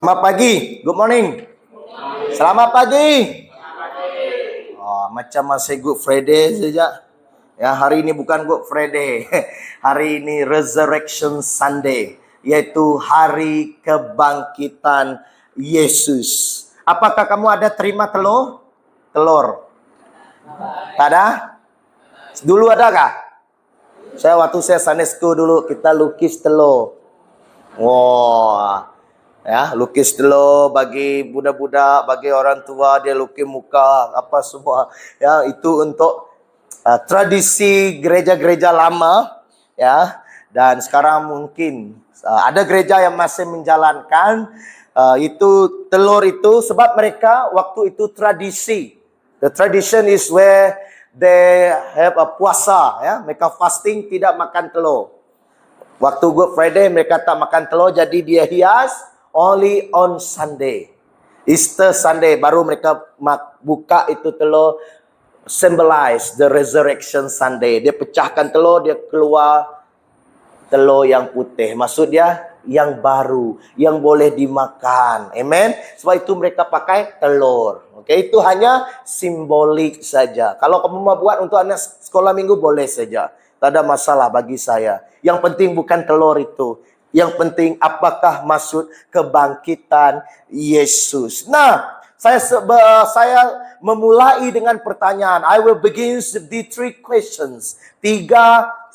Selamat pagi, good morning. Selamat pagi. Oh, macam masih Good Friday saja. Ya, hari ini bukan Good Friday. Hari ini Resurrection Sunday, yaitu hari kebangkitan Yesus. Apakah kamu ada terima telur? Telur? Tak ada? Dulu ada kah? Waktu saya Sunday school dulu, kita lukis telur. Wah. Ya, lukis telur bagi budak-budak, bagi orang tua, dia lukis muka apa semua. Ya, itu untuk tradisi gereja-gereja lama, ya. Dan sekarang mungkin ada gereja yang masih menjalankan itu telur itu, sebab mereka waktu itu tradisi. The tradition is where they have a puasa, ya. Mereka fasting, tidak makan telur. Waktu Good Friday mereka tak makan telur, jadi dia hias only on Sunday. Easter Sunday baru mereka buka itu telur, symbolize the resurrection Sunday. Dia pecahkan telur, dia keluar telur yang putih. Maksud dia yang baru, yang boleh dimakan. Amen. Sebab itu mereka pakai telur. Okey, itu hanya simbolik saja. Kalau kamu mau buat untuk anak sekolah minggu boleh saja. Tak ada masalah bagi saya. Yang penting bukan telur itu. Yang penting apakah maksud kebangkitan Yesus. Nah, saya memulai dengan pertanyaan. I will begin with the 3 questions. 3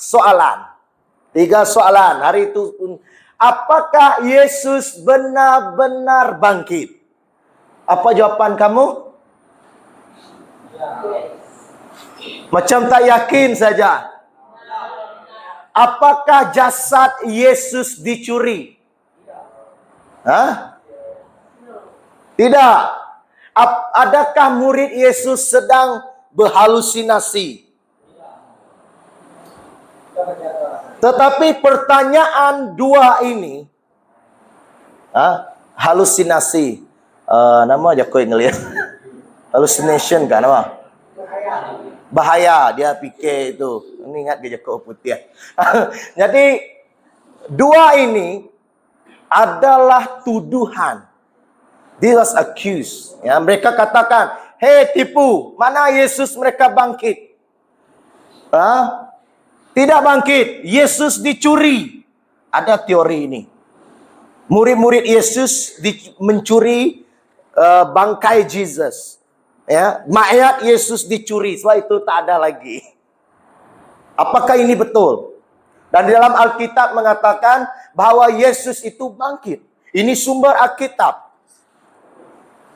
soalan. 3 soalan. Hari itu, apakah Yesus benar-benar bangkit? Apa jawaban kamu? Macam tak yakin saja. Apakah jasad Yesus dicuri? Hah? Tidak. Adakah murid Yesus sedang berhalusinasi? Tetapi pertanyaan 2 ini, halusinasi, nama aja kau ngelihat. Hallucination kan nama? Bahaya, dia fikir itu. Ini ingat gajah kau putih. Jadi 2 ini adalah tuduhan. They was accused. Ya, mereka katakan, "Hei tipu, mana Yesus mereka bangkit?" Tidak bangkit, Yesus dicuri. Ada teori ini. Murid-murid Yesus mencuri bangkai Yesus. Ya, mayat Yesus dicuri, sebab itu tak ada lagi. Apakah ini betul? Dan di dalam Alkitab mengatakan bahwa Yesus itu bangkit. Ini sumber Alkitab.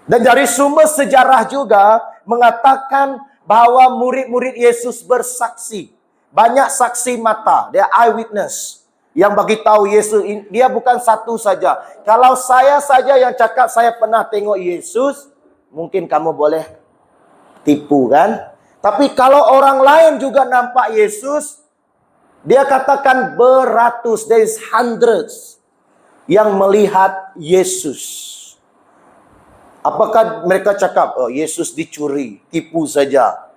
Dan dari sumber sejarah juga mengatakan bahwa murid-murid Yesus bersaksi. Banyak saksi mata, dia eyewitness yang bagi tahu Yesus. Dia bukan satu saja. Kalau saya saja yang cakap saya pernah tengok Yesus, mungkin kamu boleh tipu kan? Tapi kalau orang lain juga nampak Yesus, dia katakan beratus, there is hundreds yang melihat Yesus. Apakah mereka cakap, oh Yesus dicuri, tipu saja?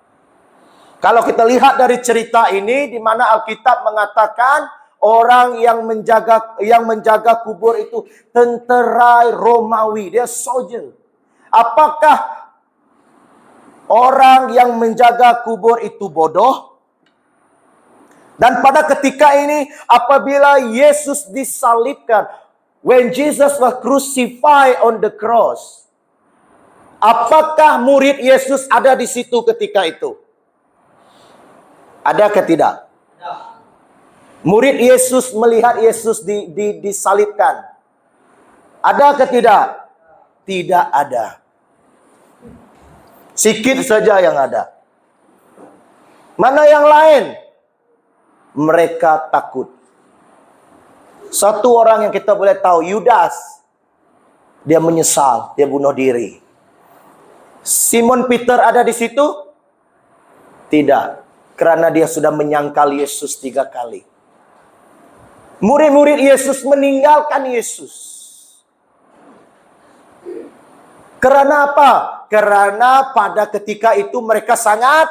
Kalau kita lihat dari cerita ini, di mana Alkitab mengatakan orang yang menjaga kubur itu tentera Romawi, dia soldier. Apakah orang yang menjaga kubur itu bodoh? Dan pada ketika ini, apabila Yesus disalibkan, when Jesus was crucified on the cross, apakah murid Yesus ada di situ ketika itu? Ada ke tidak? Murid Yesus melihat Yesus disalibkan. Ada ke tidak? Tidak ada. Sikit saja yang ada. Mana yang lain? Mereka takut. Satu orang yang kita boleh tahu, Yudas. Dia menyesal, dia bunuh diri. Simon Peter ada di situ? Tidak. Karena dia sudah menyangkal Yesus 3 kali. Murid-murid Yesus meninggalkan Yesus. Karena apa? Karena pada ketika itu mereka sangat,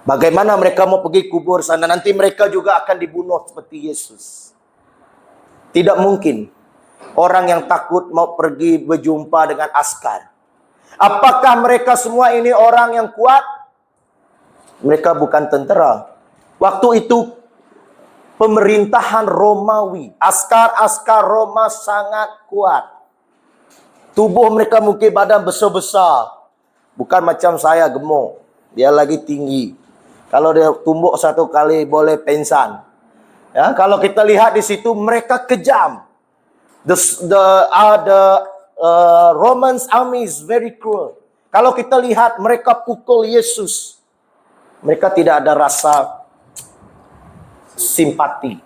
bagaimana mereka mau pergi kubur sana? Nanti mereka juga akan dibunuh seperti Yesus. Tidak mungkin. Orang yang takut mau pergi berjumpa dengan askar. Apakah mereka semua ini orang yang kuat? Mereka bukan tentera. Waktu itu pemerintahan Romawi, askar-askar Roma sangat kuat. Tubuh mereka mungkin badan besar-besar. Bukan macam saya gemuk. Dia lagi tinggi. Kalau dia tumbuk satu kali boleh pensan. Ya, kalau kita lihat di situ mereka kejam. The Romans army is very cruel. Kalau kita lihat mereka pukul Yesus, mereka tidak ada rasa simpati.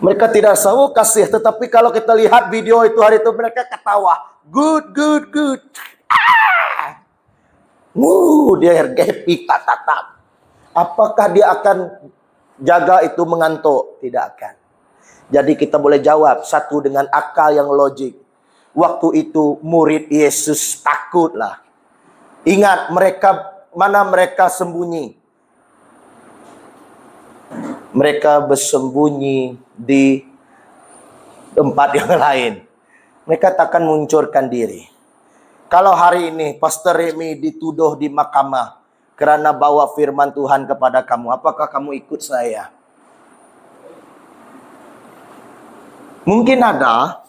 Mereka tidak tahu kasih, tetapi kalau kita lihat video itu hari itu mereka ketawa. Good. Dia happy, tatap. Apakah dia akan jaga itu mengantuk? Tidak akan. Jadi kita boleh jawab satu dengan akal yang logik. Waktu itu murid Yesus takutlah. Ingat mana mereka sembunyi? Mereka bersembunyi di tempat yang lain. Mereka takkan munculkan diri. Kalau hari ini Pastor Remy dituduh di mahkamah karena bawa firman Tuhan kepada kamu, apakah kamu ikut saya? Mungkin ada,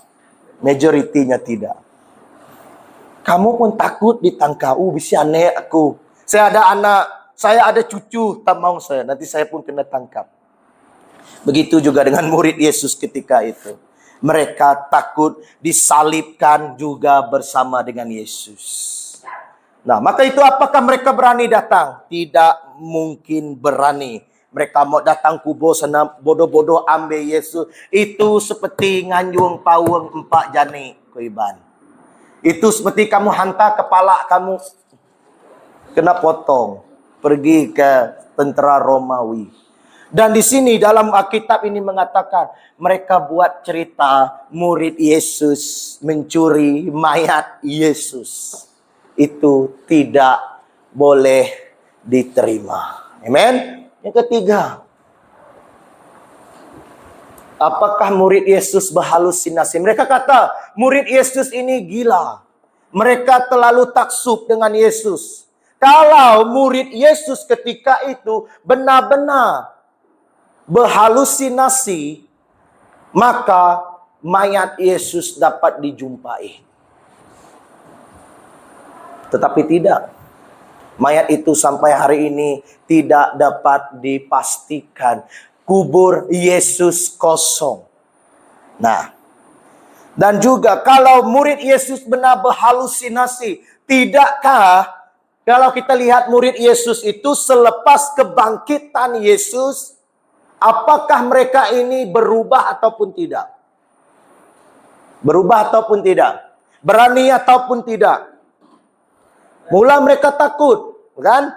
majoritinya tidak. Kamu pun takut ditangkap. Bisa aneh aku. Saya ada anak, saya ada cucu, tak mau saya. Nanti saya pun kena tangkap. Begitu juga dengan murid Yesus ketika itu. Mereka takut disalibkan juga bersama dengan Yesus. Nah, maka itu apakah mereka berani datang? Tidak mungkin berani. Mereka mau datang kubur sana bodoh-bodoh ambil Yesus. Itu seperti nganyung pawang 4 jani kuiban. Itu seperti kamu hantar kepala kamu kena potong. Pergi ke tentera Romawi. Dan di sini dalam Alkitab ini mengatakan mereka buat cerita murid Yesus mencuri mayat Yesus. Itu tidak boleh diterima. Amen. Yang ketiga, apakah murid Yesus berhalusinasi? Mereka kata murid Yesus ini gila. Mereka terlalu taksub dengan Yesus. Kalau murid Yesus ketika itu benar-benar berhalusinasi, maka mayat Yesus dapat dijumpai. Tetapi tidak. Mayat itu sampai hari ini tidak dapat dipastikan. Kubur Yesus kosong. Nah, dan juga kalau murid Yesus benar berhalusinasi, tidakkah kalau kita lihat murid Yesus itu selepas kebangkitan Yesus, apakah mereka ini berubah ataupun tidak? Berubah ataupun tidak? Berani ataupun tidak? Mula mereka takut, kan?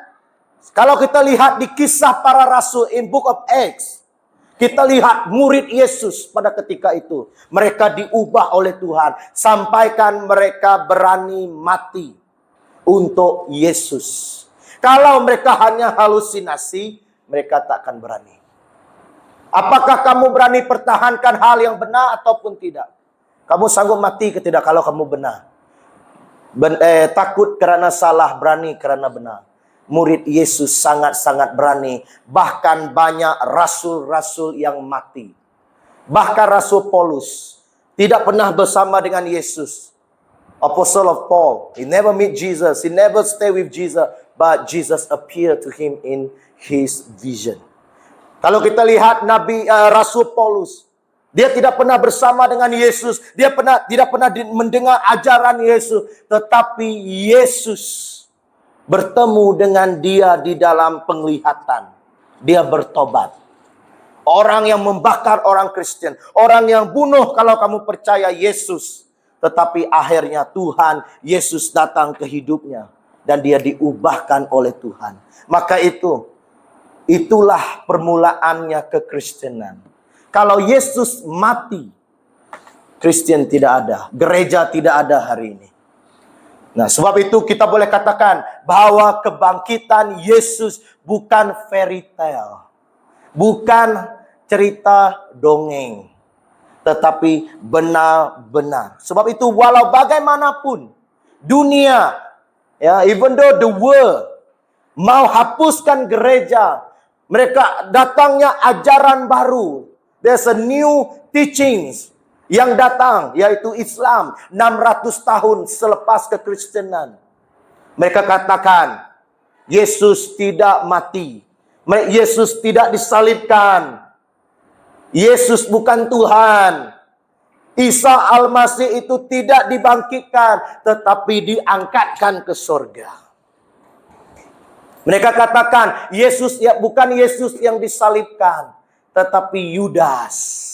Kalau kita lihat di kisah para rasul in Book of Acts, kita lihat murid Yesus pada ketika itu. Mereka diubah oleh Tuhan. Sampaikan mereka berani mati untuk Yesus. Kalau mereka hanya halusinasi, mereka tak akan berani. Apakah kamu berani pertahankan hal yang benar ataupun tidak? Kamu sanggup mati ke tidak kalau kamu benar? Takut karena salah, berani karena benar. Murid Yesus sangat-sangat berani. Bahkan banyak rasul-rasul yang mati. Bahkan Rasul Paulus tidak pernah bersama dengan Yesus. Apostle of Paul, he never meet Jesus, he never stay with Jesus, but Jesus appeared to him in his vision. Kalau kita lihat Rasul Paulus, dia tidak pernah bersama dengan Yesus. Dia tidak pernah mendengar ajaran Yesus. Tetapi Yesus bertemu dengan dia di dalam penglihatan. Dia bertobat. Orang yang membakar orang Kristen. Orang yang bunuh kalau kamu percaya Yesus. Tetapi akhirnya Tuhan Yesus datang ke hidupnya. Dan dia diubahkan oleh Tuhan. Maka itulah permulaannya kekristenan. Kalau Yesus mati, Kristen tidak ada. Gereja tidak ada hari ini. Nah, sebab itu kita boleh katakan bahwa kebangkitan Yesus bukan fairy tale. Bukan cerita dongeng. tetapi benar-benar. Sebab itu walau bagaimanapun dunia, ya, even though the world mau hapuskan gereja, mereka datangnya ajaran baru. There's a new teachings yang datang, yaitu Islam 600 tahun selepas kekristenan. Mereka katakan Yesus tidak mati, Yesus tidak disalibkan, Yesus bukan Tuhan, Isa Al-Masih itu tidak dibangkitkan, tetapi diangkatkan ke surga. Mereka katakan Yesus ya bukan Yesus yang disalibkan, tetapi Yudas.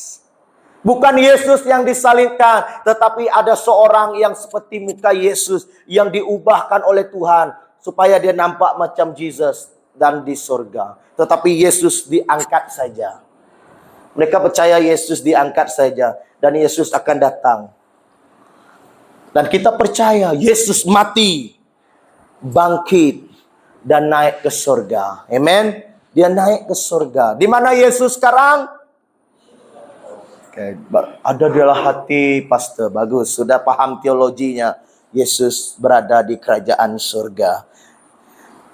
Bukan Yesus yang disalibkan, tetapi ada seorang yang seperti muka Yesus yang diubahkan oleh Tuhan supaya dia nampak macam Jesus dan di surga. Tetapi Yesus diangkat saja. Mereka percaya Yesus diangkat saja dan Yesus akan datang. Dan kita percaya Yesus mati, bangkit dan naik ke surga. Amen. Dia naik ke surga. Di mana Yesus sekarang? Oke, ada di dalam hati pastor. Bagus, sudah paham teologinya. Yesus berada di kerajaan surga.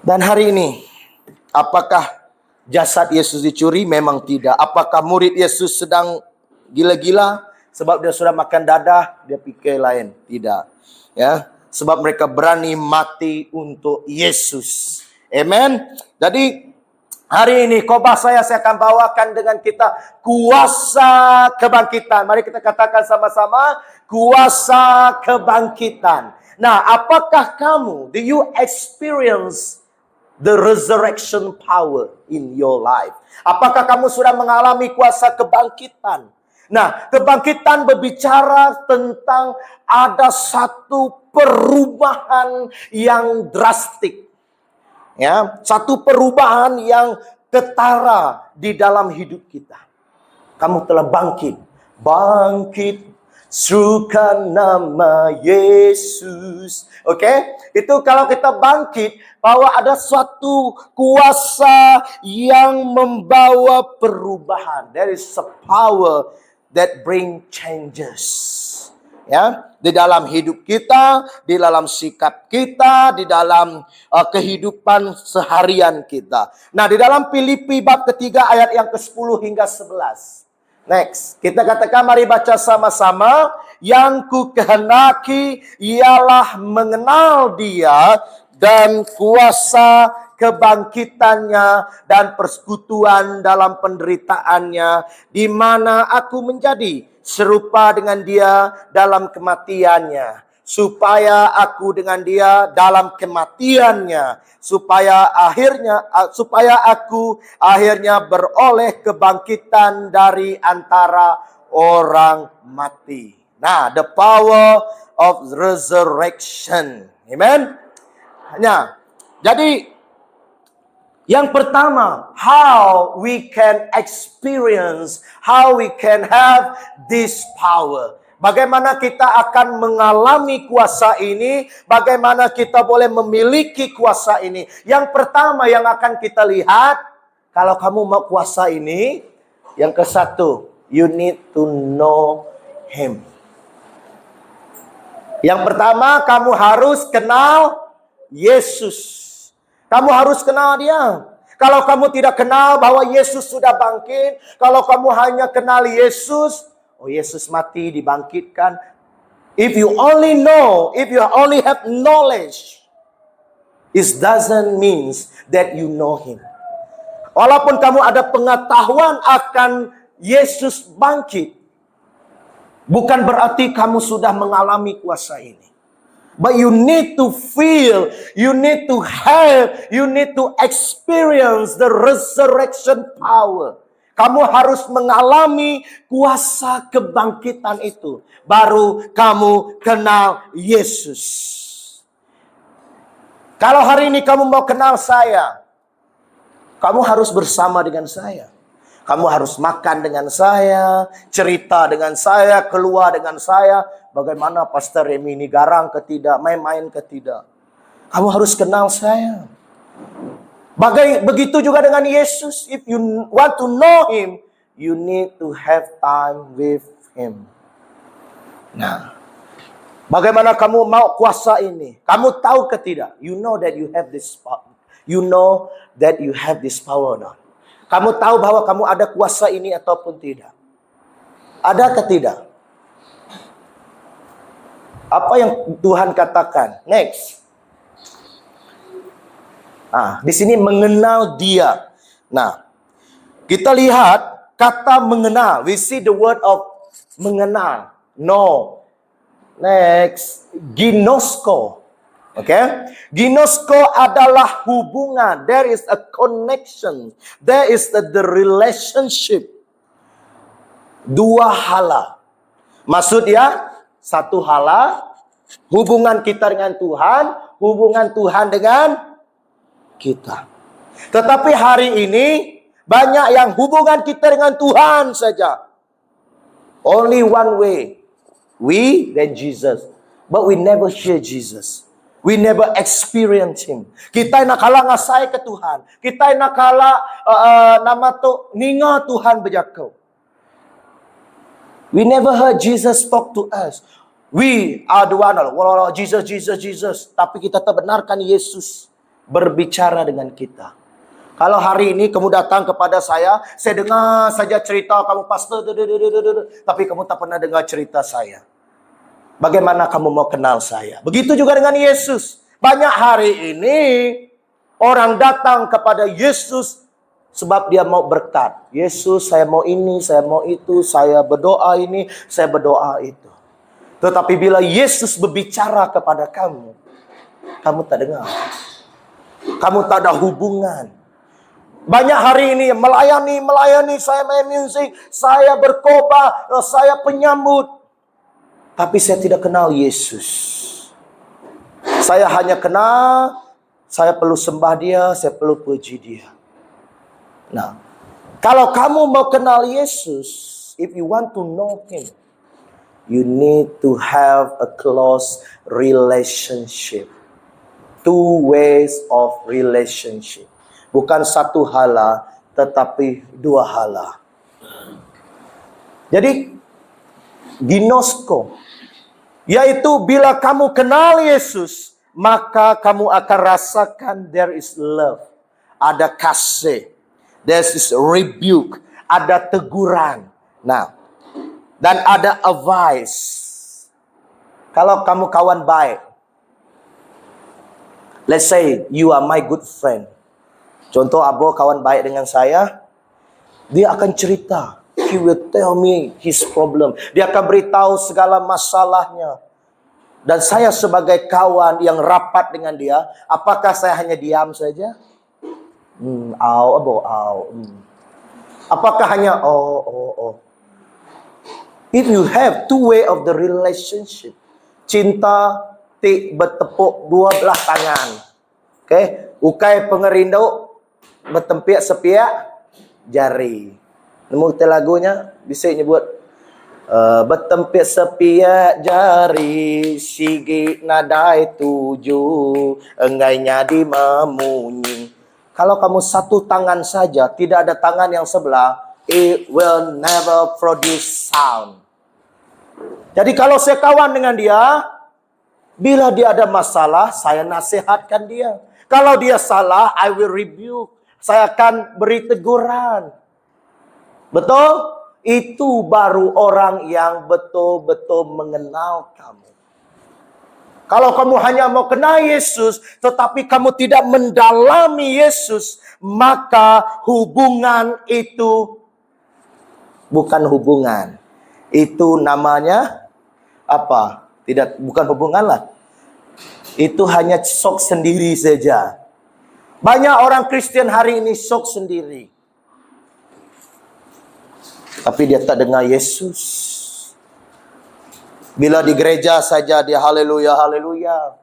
Dan hari ini, apakah jasad Yesus dicuri? Memang tidak. Apakah murid Yesus sedang gila-gila sebab dia sudah makan dadah? Dia pikir lain. Tidak. Ya, sebab mereka berani mati untuk Yesus. Amen. Jadi hari ini khotbah saya akan bawakan dengan kita kuasa kebangkitan. Mari kita katakan sama-sama, kuasa kebangkitan. Nah, apakah kamu, do you experience the resurrection power in your life? Apakah kamu sudah mengalami kuasa kebangkitan? Nah, kebangkitan berbicara tentang ada satu perubahan yang drastik. Ya, satu perubahan yang ketara di dalam hidup kita. Kamu telah bangkit. Bangkit, serukan nama Yesus. Oke? Itu kalau kita bangkit, bahwa ada suatu kuasa yang membawa perubahan. There is a power that bring changes. Ya, di dalam hidup kita, di dalam sikap kita, di dalam kehidupan seharian kita. Nah, di dalam Filipi bab ketiga ayat yang ke-10 hingga 11. Next, kita katakan, mari baca sama-sama. Yang ku kehendaki ialah mengenal Dia dan kuasa kebangkitannya dan persekutuan dalam penderitaannya, di mana aku menjadi serupa dengan Dia dalam kematiannya, supaya aku dengan Dia dalam kematiannya, supaya aku akhirnya beroleh kebangkitan dari antara orang mati. Nah, the power of resurrection. Amen. Nah, jadi yang pertama, how we can experience, how we can have this power. Bagaimana kita akan mengalami kuasa ini, bagaimana kita boleh memiliki kuasa ini. Yang pertama yang akan kita lihat, kalau kamu mau kuasa ini, yang ke satu, you need to know Him. Yang pertama, kamu harus kenal Yesus. Kamu harus kenal Dia. Kalau kamu tidak kenal bahwa Yesus sudah bangkit, kalau kamu hanya kenal Yesus, oh Yesus mati, dibangkitkan. If you only know, if you only have knowledge, it doesn't mean that you know Him. Walaupun kamu ada pengetahuan akan Yesus bangkit, bukan berarti kamu sudah mengalami kuasa ini. But you need to feel, you need to have, you need to experience the resurrection power. Kamu harus mengalami kuasa kebangkitan itu. Baru kamu kenal Yesus. Kalau hari ini kamu mau kenal saya, kamu harus bersama dengan saya. Kamu harus makan dengan saya, cerita dengan saya, keluar dengan saya. Bagaimana Pastor Remy ini garang ke tidak, main-main ke tidak. Kamu harus kenal saya. Begitu juga dengan Yesus. If you want to know Him, you need to have time with Him. Nah, bagaimana kamu mau kuasa ini? Kamu tahu ke tidak? You know that you have this power. You know that you have this power now. Kamu tahu bahwa kamu ada kuasa ini ataupun tidak? Ada ke tidak? Apa yang Tuhan katakan? Next. Di sini mengenal Dia. Nah, kita lihat kata mengenal. We see the word of mengenal. No. Next. Ginosko. Okay? Ginosko adalah hubungan. There is a connection. There is the relationship. Dua hala. Maksudnya, satu hala, hubungan kita dengan Tuhan, hubungan Tuhan dengan kita. Tetapi hari ini, banyak yang hubungan kita dengan Tuhan saja. Only one way. We, then Jesus. But we never share Jesus. We never experience Him. Kita nak kala ngasai ke Tuhan. Kita nak kala nama tu ninga Tuhan berjakau. We never heard Jesus talk to us. We are the one, Jesus, Jesus, Jesus. Tapi kita tak benarkan Yesus berbicara dengan kita. Kalau hari ini kamu datang kepada saya dengar saja cerita kamu pastor, tapi kamu tak pernah dengar cerita saya. Bagaimana kamu mau kenal saya? Begitu juga dengan Yesus. Banyak hari ini orang datang kepada Yesus sebab dia mau berkat. Yesus, saya mau ini, saya mau itu, saya berdoa ini, saya berdoa itu. Tetapi bila Yesus berbicara kepada kamu, kamu tak dengar. Kamu tak ada hubungan. Banyak hari ini melayani, saya main musik, saya berkhotbah, saya penyambut. Tapi saya tidak kenal Yesus. Saya hanya kenal, saya perlu sembah Dia, saya perlu puji Dia. Nah, kalau kamu mau kenal Yesus, if you want to know Him, you need to have a close relationship. Two ways of relationship. Bukan satu hala, tetapi dua hala. Jadi, ginosko, yaitu bila kamu kenal Yesus, maka kamu akan rasakan there is love. Ada kasih. There is rebuke. Ada teguran. Nah, dan ada advice. Kalau kamu kawan baik, let's say you are my good friend. Contoh Abo kawan baik dengan saya, dia akan cerita. He will tell me his problem. Dia akan beritahu segala masalahnya. Dan saya sebagai kawan yang rapat dengan dia, apakah saya hanya diam saja? Apakah hanya If you have two way of the relationship, cinta tik bertepuk dua belah tangan. Okay? Ukai pengerindau bertempiak sepiak jari. Nemu kita lagunya bisa nyebut bertempiak sepiak jari sigi nadai tujuh enggainya di memunyi. Kalau kamu satu tangan saja, tidak ada tangan yang sebelah, it will never produce sound. Jadi kalau saya kawan dengan dia, bila dia ada masalah, saya nasihatkan dia. Kalau dia salah, I will rebuke. Saya akan beri teguran. Betul? Itu baru orang yang betul-betul mengenal kamu. Kalau kamu hanya mau kenal Yesus, tetapi kamu tidak mendalami Yesus, maka hubungan itu bukan hubungan. Itu namanya apa? Bukan hubungan lah. Itu hanya sok sendiri saja. Banyak orang Kristen hari ini sok sendiri. Tapi dia tak dengar Yesus. Bila di gereja saja dia haleluya, haleluya.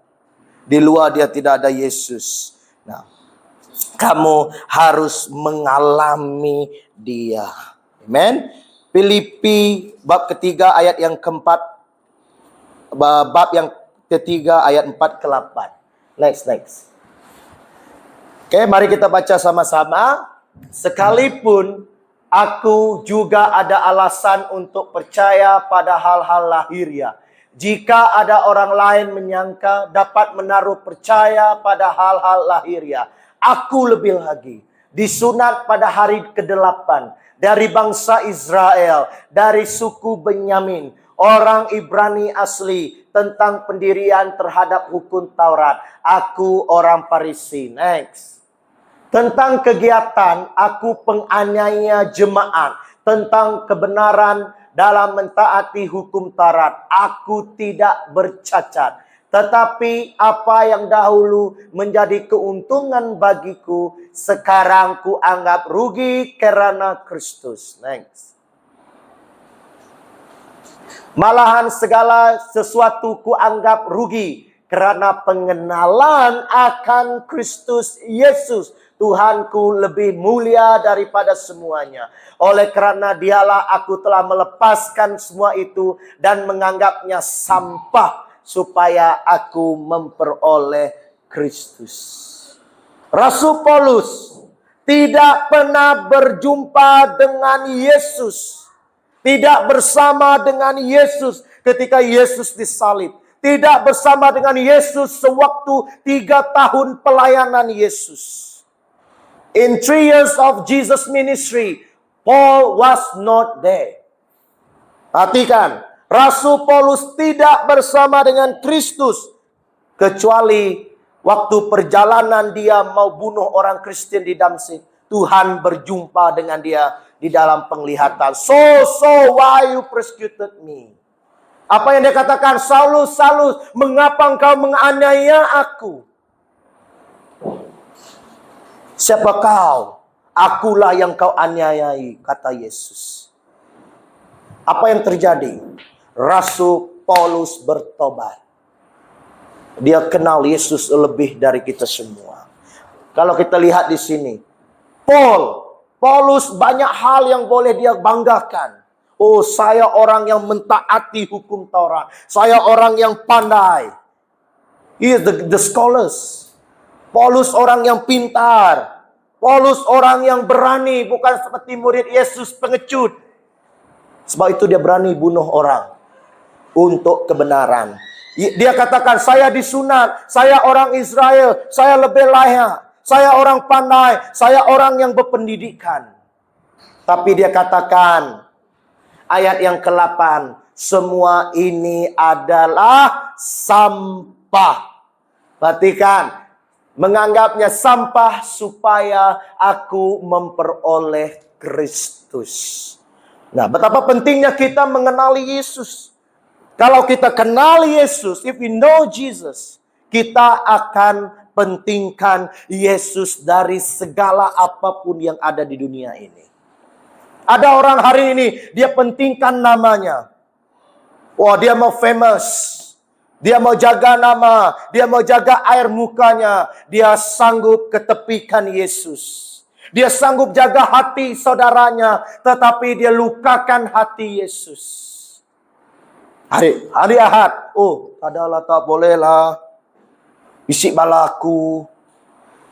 Di luar dia tidak ada Yesus. Nah, kamu harus mengalami dia. Amen. Filipi bab ketiga ayat yang keempat. Bab yang ketiga ayat 4 ke 8. Next. Oke, mari kita baca sama-sama. Sekalipun Aku juga ada alasan untuk percaya pada hal-hal lahiriah. Jika ada orang lain menyangka dapat menaruh percaya pada hal-hal lahiriah, aku lebih lagi. Disunat pada hari ke-8 dari bangsa Israel, dari suku Benyamin, orang Ibrani asli, tentang pendirian terhadap hukum Taurat. Aku orang Farisi. Next. Tentang kegiatan, aku penganiaya jemaat. Tentang kebenaran dalam mentaati hukum Taurat, aku tidak bercacat. Tetapi apa yang dahulu menjadi keuntungan bagiku, sekarang ku anggap rugi karena Kristus. Next. Malahan segala sesuatu ku anggap rugi karena pengenalan akan Kristus Yesus, Tuhanku, lebih mulia daripada semuanya. Oleh karena dialah aku telah melepaskan semua itu dan menganggapnya sampah supaya aku memperoleh Kristus. Rasul Paulus tidak pernah berjumpa dengan Yesus. Tidak bersama dengan Yesus ketika Yesus disalib. Tidak bersama dengan Yesus sewaktu 3 tahun pelayanan Yesus. In 3 years of Jesus ministry, Paul was not there. Perhatikan, Rasul Paulus tidak bersama dengan Kristus kecuali waktu perjalanan dia mau bunuh orang Kristen di Damsyik. Tuhan berjumpa dengan dia di dalam penglihatan. So why you persecuted me? Apa yang dia katakan? Saulus, Saulus, mengapa engkau menganiaya aku? Siapa kau? Akulah yang kau aniayai, kata Yesus. Apa yang terjadi? Rasul Paulus bertobat. Dia kenal Yesus lebih dari kita semua. Kalau kita lihat di sini, Paulus banyak hal yang boleh dia banggakan. Oh, saya orang yang mentaati hukum Taurat. Saya orang yang pandai. He is the scholars. Paulus orang yang pintar. Paulus orang yang berani, bukan seperti murid Yesus pengecut. Sebab itu dia berani bunuh orang untuk kebenaran. Dia katakan, saya disunat, saya orang Israel, saya lebih layak, saya orang pandai, saya orang yang berpendidikan. Tapi dia katakan, ayat yang ke-8, semua ini adalah sampah. Perhatikan, menganggapnya sampah supaya aku memperoleh Kristus. Nah, betapa pentingnya kita mengenali Yesus. Kalau kita kenal Yesus, if we know Jesus, kita akan pentingkan Yesus dari segala apapun yang ada di dunia ini. Ada orang hari ini, dia pentingkan namanya. Wah, dia mau famous. Dia mau jaga nama. Dia mau jaga air mukanya. Dia sanggup ketepikan Yesus. Dia sanggup jaga hati saudaranya. Tetapi dia lukakan hati Yesus. Hari Ahad. Oh, adalah tak bolehlah. Bisik balaku.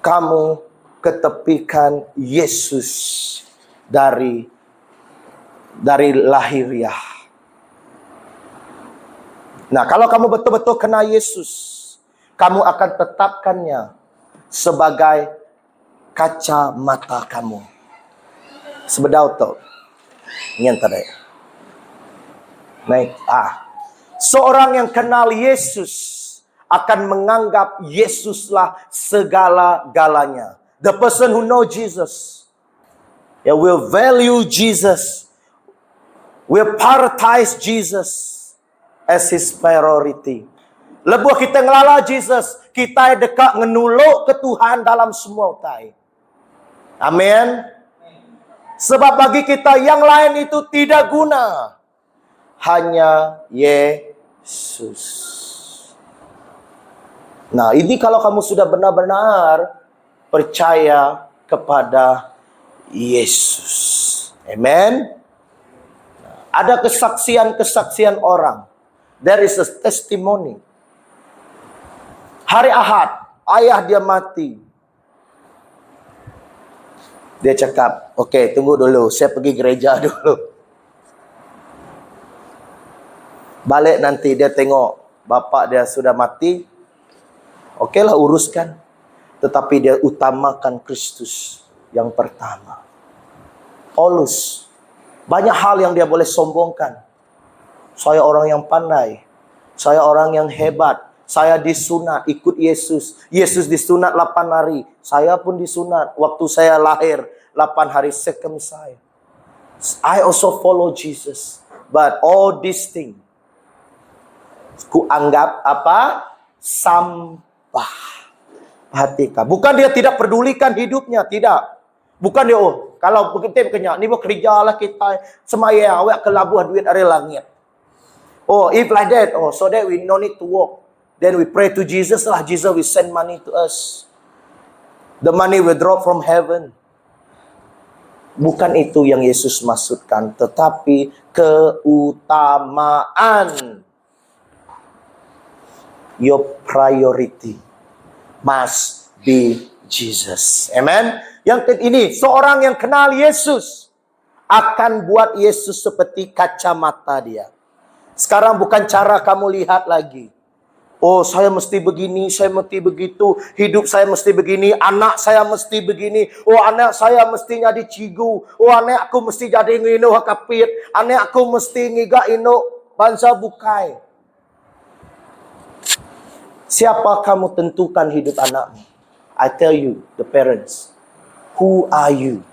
Kamu ketepikan Yesus dari lahiriah. Nah, kalau kamu betul-betul kenal Yesus, kamu akan tetapkannya sebagai kacamata kamu. Sebedau tu. Yang tadi. Baik. Seorang yang kenal Yesus akan menganggap Yesuslah segala-galanya. The person who know Jesus, will value Jesus, will prioritize Jesus as his priority. Lebuh kita ngelala Jesus, kita dekat ngenuluk ke Tuhan dalam semua utai. Amin. Sebab bagi kita yang lain itu tidak guna. Hanya Yesus. Nah, ini kalau kamu sudah benar-benar percaya kepada Yesus. Amen. Ada kesaksian-kesaksian orang. There is a testimony. Hari Ahad, ayah dia mati. Dia cakap, "Okey, tunggu dulu. Saya pergi gereja dulu." Balik nanti dia tengok bapak dia sudah mati. Okeylah, uruskan. Tetapi dia utamakan Kristus yang pertama. Paulus, banyak hal yang dia boleh sombongkan. Saya orang yang pandai. Saya orang yang hebat. Saya disunat ikut Yesus. Yesus disunat 8 hari. Saya pun disunat waktu saya lahir 8 hari circumcised. I also follow Jesus. But all these things ku anggap apa? Sampah. Perhatikan. Bukan dia tidak pedulikan hidupnya. Tidak. Bukan dia, kalau begitu kenyak, ni bekerja lah kita. Semaya awak kelabuh duit dari langit. If like that, so that we no need to work. Then we pray to Jesus lah. Jesus will send money to us. The money will drop from heaven. Bukan itu yang Yesus maksudkan. Tetapi keutamaan. Your priority must be Jesus. Amen. Yang ini, seorang yang kenal Yesus akan buat Yesus seperti kacamata dia. Sekarang bukan cara kamu lihat lagi. Saya mesti begini, saya mesti begitu, hidup saya mesti begini, anak saya mesti begini, anak saya mesti jadi cigu, anak aku mesti jadi ngino kapit, anak aku mesti ngiga ino bangsa bukai. Siapa kamu tentukan hidup anakmu? I tell you, the parents, who are you?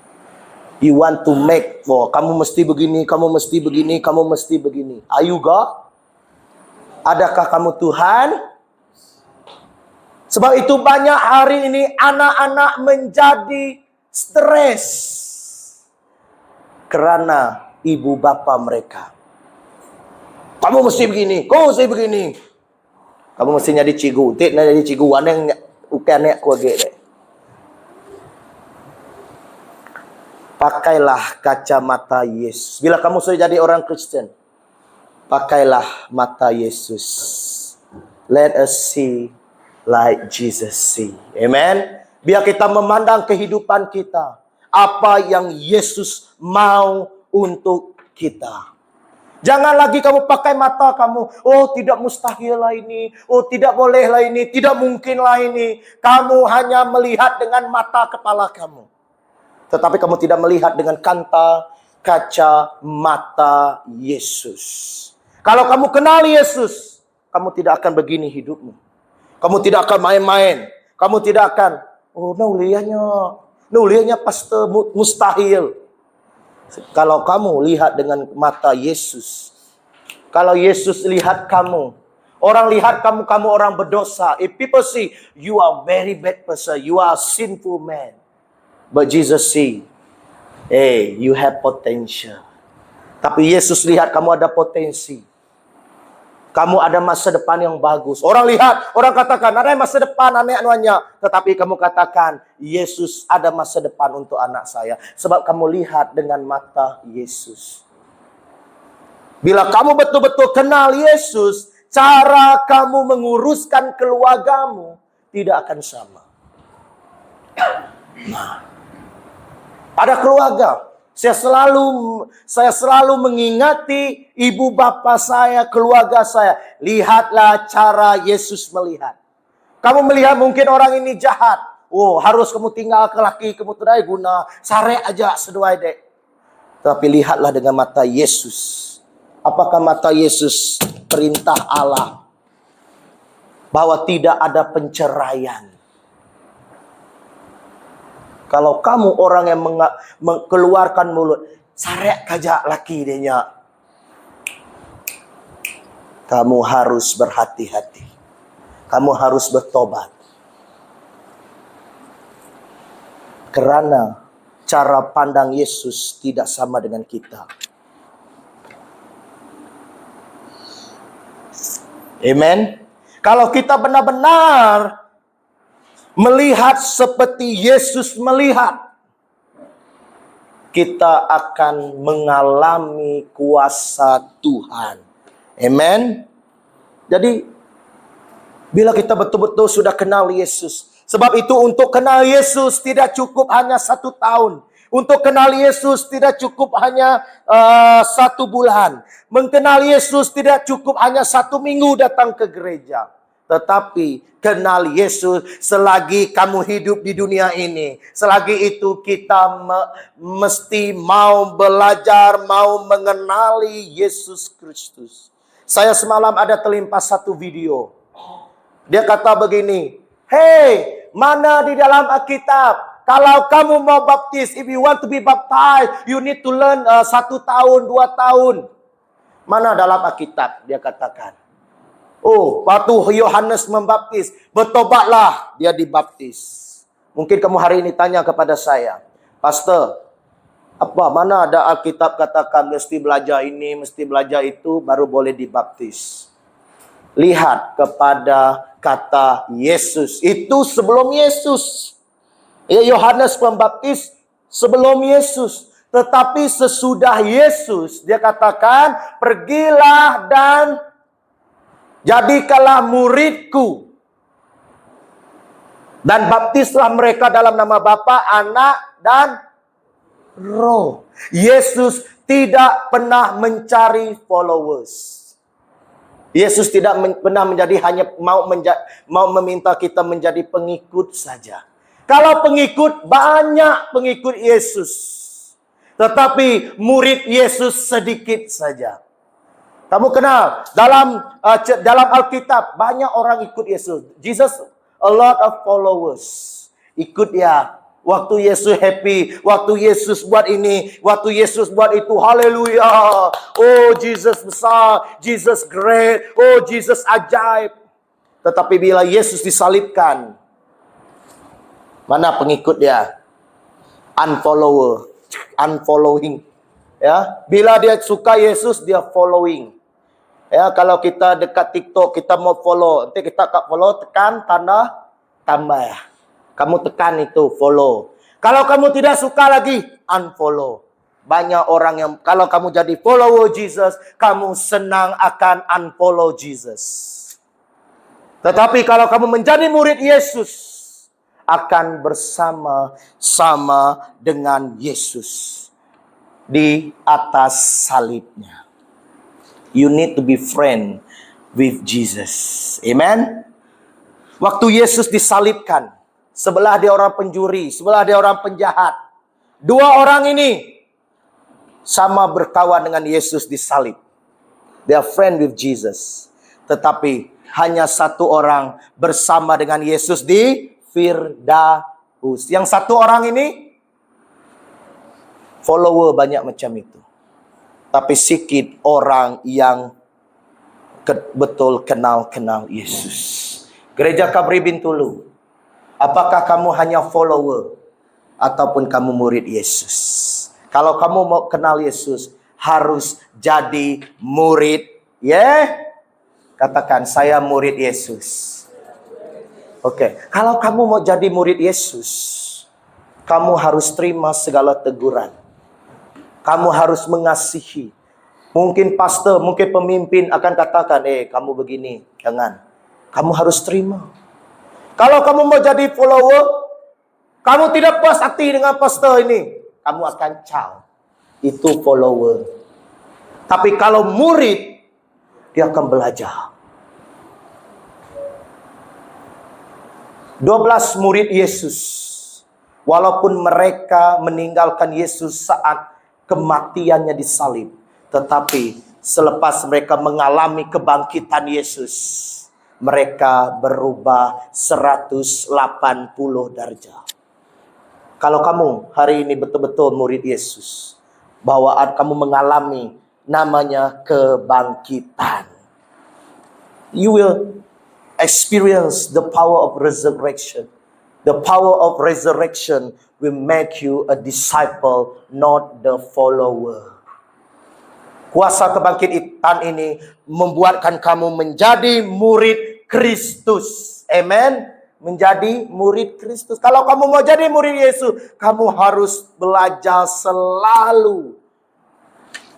You want to make, kamu mesti begini, kamu mesti begini, kamu mesti begini. Are you God? Adakah kamu Tuhan? Sebab itu banyak hari ini anak-anak menjadi stres karena ibu bapa mereka. Kamu mesti begini, kamu mesti begini. Kamu mesti jadi cigu. Tik nak jadi cigu. Aneng bukan anak aku agak dek. Pakailah kacamata Yesus. Bila kamu sudah jadi orang Kristen, pakailah mata Yesus. Let us see like Jesus see. Amen. Biar kita memandang kehidupan kita. Apa yang Yesus mau untuk kita. Jangan lagi kamu pakai mata kamu. Tidak mustahil lah ini. Tidak boleh lah ini. Tidak mungkin lah ini. Kamu hanya melihat dengan mata kepala kamu. Tetapi kamu tidak melihat dengan kaca mata Yesus. Kalau kamu kenal Yesus, kamu tidak akan begini hidupmu. Kamu tidak akan main-main. Kamu tidak akan, nulianya pastor mustahil. Kalau kamu lihat dengan mata Yesus. Kalau Yesus lihat kamu. Orang lihat kamu orang berdosa. If people see, you are very bad person. You are a sinful man. But Jesus see, hey, you have potential. Tapi Yesus lihat kamu ada potensi. Kamu ada masa depan yang bagus. Orang lihat, orang katakan, ada masa depan anak-anaknya. Tetapi kamu katakan, Yesus ada masa depan untuk anak saya. Sebab kamu lihat dengan mata Yesus. Bila kamu betul-betul kenal Yesus, cara kamu menguruskan keluargamu tidak akan sama. Nah, ada keluarga. Saya selalu mengingati ibu bapa saya, keluarga saya. Lihatlah cara Yesus melihat. Kamu melihat mungkin orang ini jahat. Harus kamu tinggal ke laki, kamu tidak guna. Sare aja seduai dek. Tapi lihatlah dengan mata Yesus. Apakah mata Yesus perintah Allah bahwa tidak ada penceraian? Kalau kamu orang yang mengeluarkan mulut, sarek kajak laki dia. Kamu harus berhati-hati. Kamu harus bertobat. Karena cara pandang Yesus tidak sama dengan kita. Amen. Kalau kita benar-benar melihat seperti Yesus melihat, kita akan mengalami kuasa Tuhan. Amen. Jadi, bila kita betul-betul sudah kenal Yesus. Sebab itu untuk kenal Yesus tidak cukup hanya 1 tahun. Untuk kenal Yesus tidak cukup hanya 1 bulan. Mengenal Yesus tidak cukup hanya 1 minggu datang ke gereja. Tetapi kenal Yesus selagi kamu hidup di dunia ini. Selagi itu kita mesti mau belajar, mau mengenali Yesus Kristus. Saya semalam ada terlimpas satu video. Dia kata begini, "Hey, mana di dalam Alkitab? Kalau kamu mau baptis, if you want to be baptized, you need to learn 1 tahun, 2 tahun. Mana dalam Alkitab?" Dia katakan. Oh, waktu Yohanes membaptis, bertobatlah, dia dibaptis. Mungkin kamu hari ini tanya kepada saya, "Pastor, mana ada Alkitab katakan mesti belajar ini, mesti belajar itu, baru boleh dibaptis?" Lihat kepada kata Yesus. Itu sebelum Yesus. Yohanes Pembaptis sebelum Yesus. Tetapi sesudah Yesus, dia katakan, "Pergilah dan jadikanlah muridku. Dan baptislah mereka dalam nama Bapa, Anak, dan Roh." Yesus tidak pernah mencari followers. Yesus tidak pernah menjadi hanya mau meminta kita menjadi pengikut saja. Kalau pengikut, banyak pengikut Yesus. Tetapi murid Yesus sedikit saja. Kamu kenal, dalam Alkitab banyak orang ikut Yesus. Jesus, a lot of followers. Ikut ya. Waktu Yesus happy, waktu Yesus buat ini, waktu Yesus buat itu, haleluya. Oh, Jesus besar, Jesus great, oh, Jesus ajaib. Tetapi bila Yesus disalibkan, mana pengikut dia? Unfollowing. Ya, bila dia suka Yesus, dia following. Ya, kalau kita dekat TikTok, kita mau follow, nanti kita follow, tekan tanda tambah ya. Kamu tekan itu, follow. Kalau kamu tidak suka lagi, unfollow. Banyak orang yang, kalau kamu jadi follower Jesus, kamu senang akan unfollow Jesus. Tetapi kalau kamu menjadi murid Yesus, akan bersama-sama dengan Yesus di atas salibnya. You need to be friend with Jesus. Amen. Waktu Yesus disalibkan, sebelah dia orang pencuri, sebelah dia orang penjahat. 2 orang ini sama berkawan dengan Yesus disalib. They are friend with Jesus. Tetapi hanya 1 orang bersama dengan Yesus di Firdaus. Yang 1 orang ini follower banyak macam itu. Tapi sedikit orang yang betul kenal Yesus. Gereja Kabri Bintulu, apakah kamu hanya follower ataupun kamu murid Yesus? Kalau kamu mau kenal Yesus, harus jadi murid. Katakan, saya murid Yesus. Oke, kalau kamu mau jadi murid Yesus, kamu harus terima segala teguran. Kamu harus mengasihi. Mungkin pastor, mungkin pemimpin akan katakan, kamu begini, jangan. Kamu harus terima. Kalau kamu mau jadi follower, kamu tidak puas hati dengan pastor ini, kamu akan caw. Itu follower. Tapi kalau murid, dia akan belajar. 12 murid Yesus, walaupun mereka meninggalkan Yesus saat kematiannya disalib, tetapi selepas mereka mengalami kebangkitan Yesus, mereka berubah 180 derajat. Kalau kamu hari ini betul-betul murid Yesus, bahwa kamu mengalami namanya kebangkitan, you will experience the power of resurrection. The power of resurrection will make you a disciple, not the follower. Kuasa kebangkitan ini membuatkan kamu menjadi murid Kristus. Amen. Menjadi murid Kristus. Kalau kamu mau jadi murid Yesus, kamu harus belajar selalu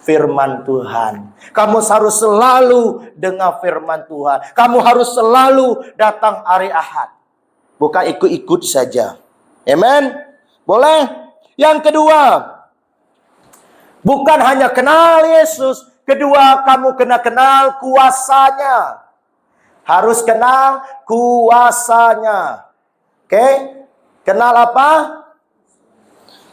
firman Tuhan. Kamu harus selalu dengar firman Tuhan. Kamu harus selalu datang hari Ahad. Bukan ikut-ikut saja. Amen. Boleh? Yang kedua, bukan hanya kenal Yesus. Kedua, kamu kena kenal kuasanya. Harus kenal kuasanya. Oke? Kenal apa?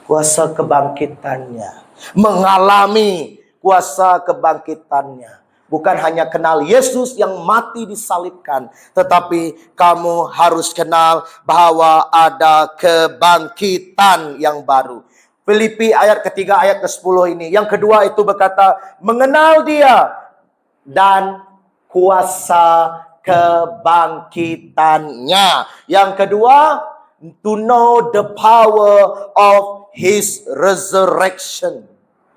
Kuasa kebangkitannya. Mengalami kuasa kebangkitannya. Bukan hanya kenal Yesus yang mati disalibkan, tetapi kamu harus kenal bahwa ada kebangkitan yang baru. Filipi ayat ketiga ayat ke-10 ini. Yang kedua itu berkata, mengenal Dia dan kuasa kebangkitannya. Yang kedua, to know the power of His resurrection.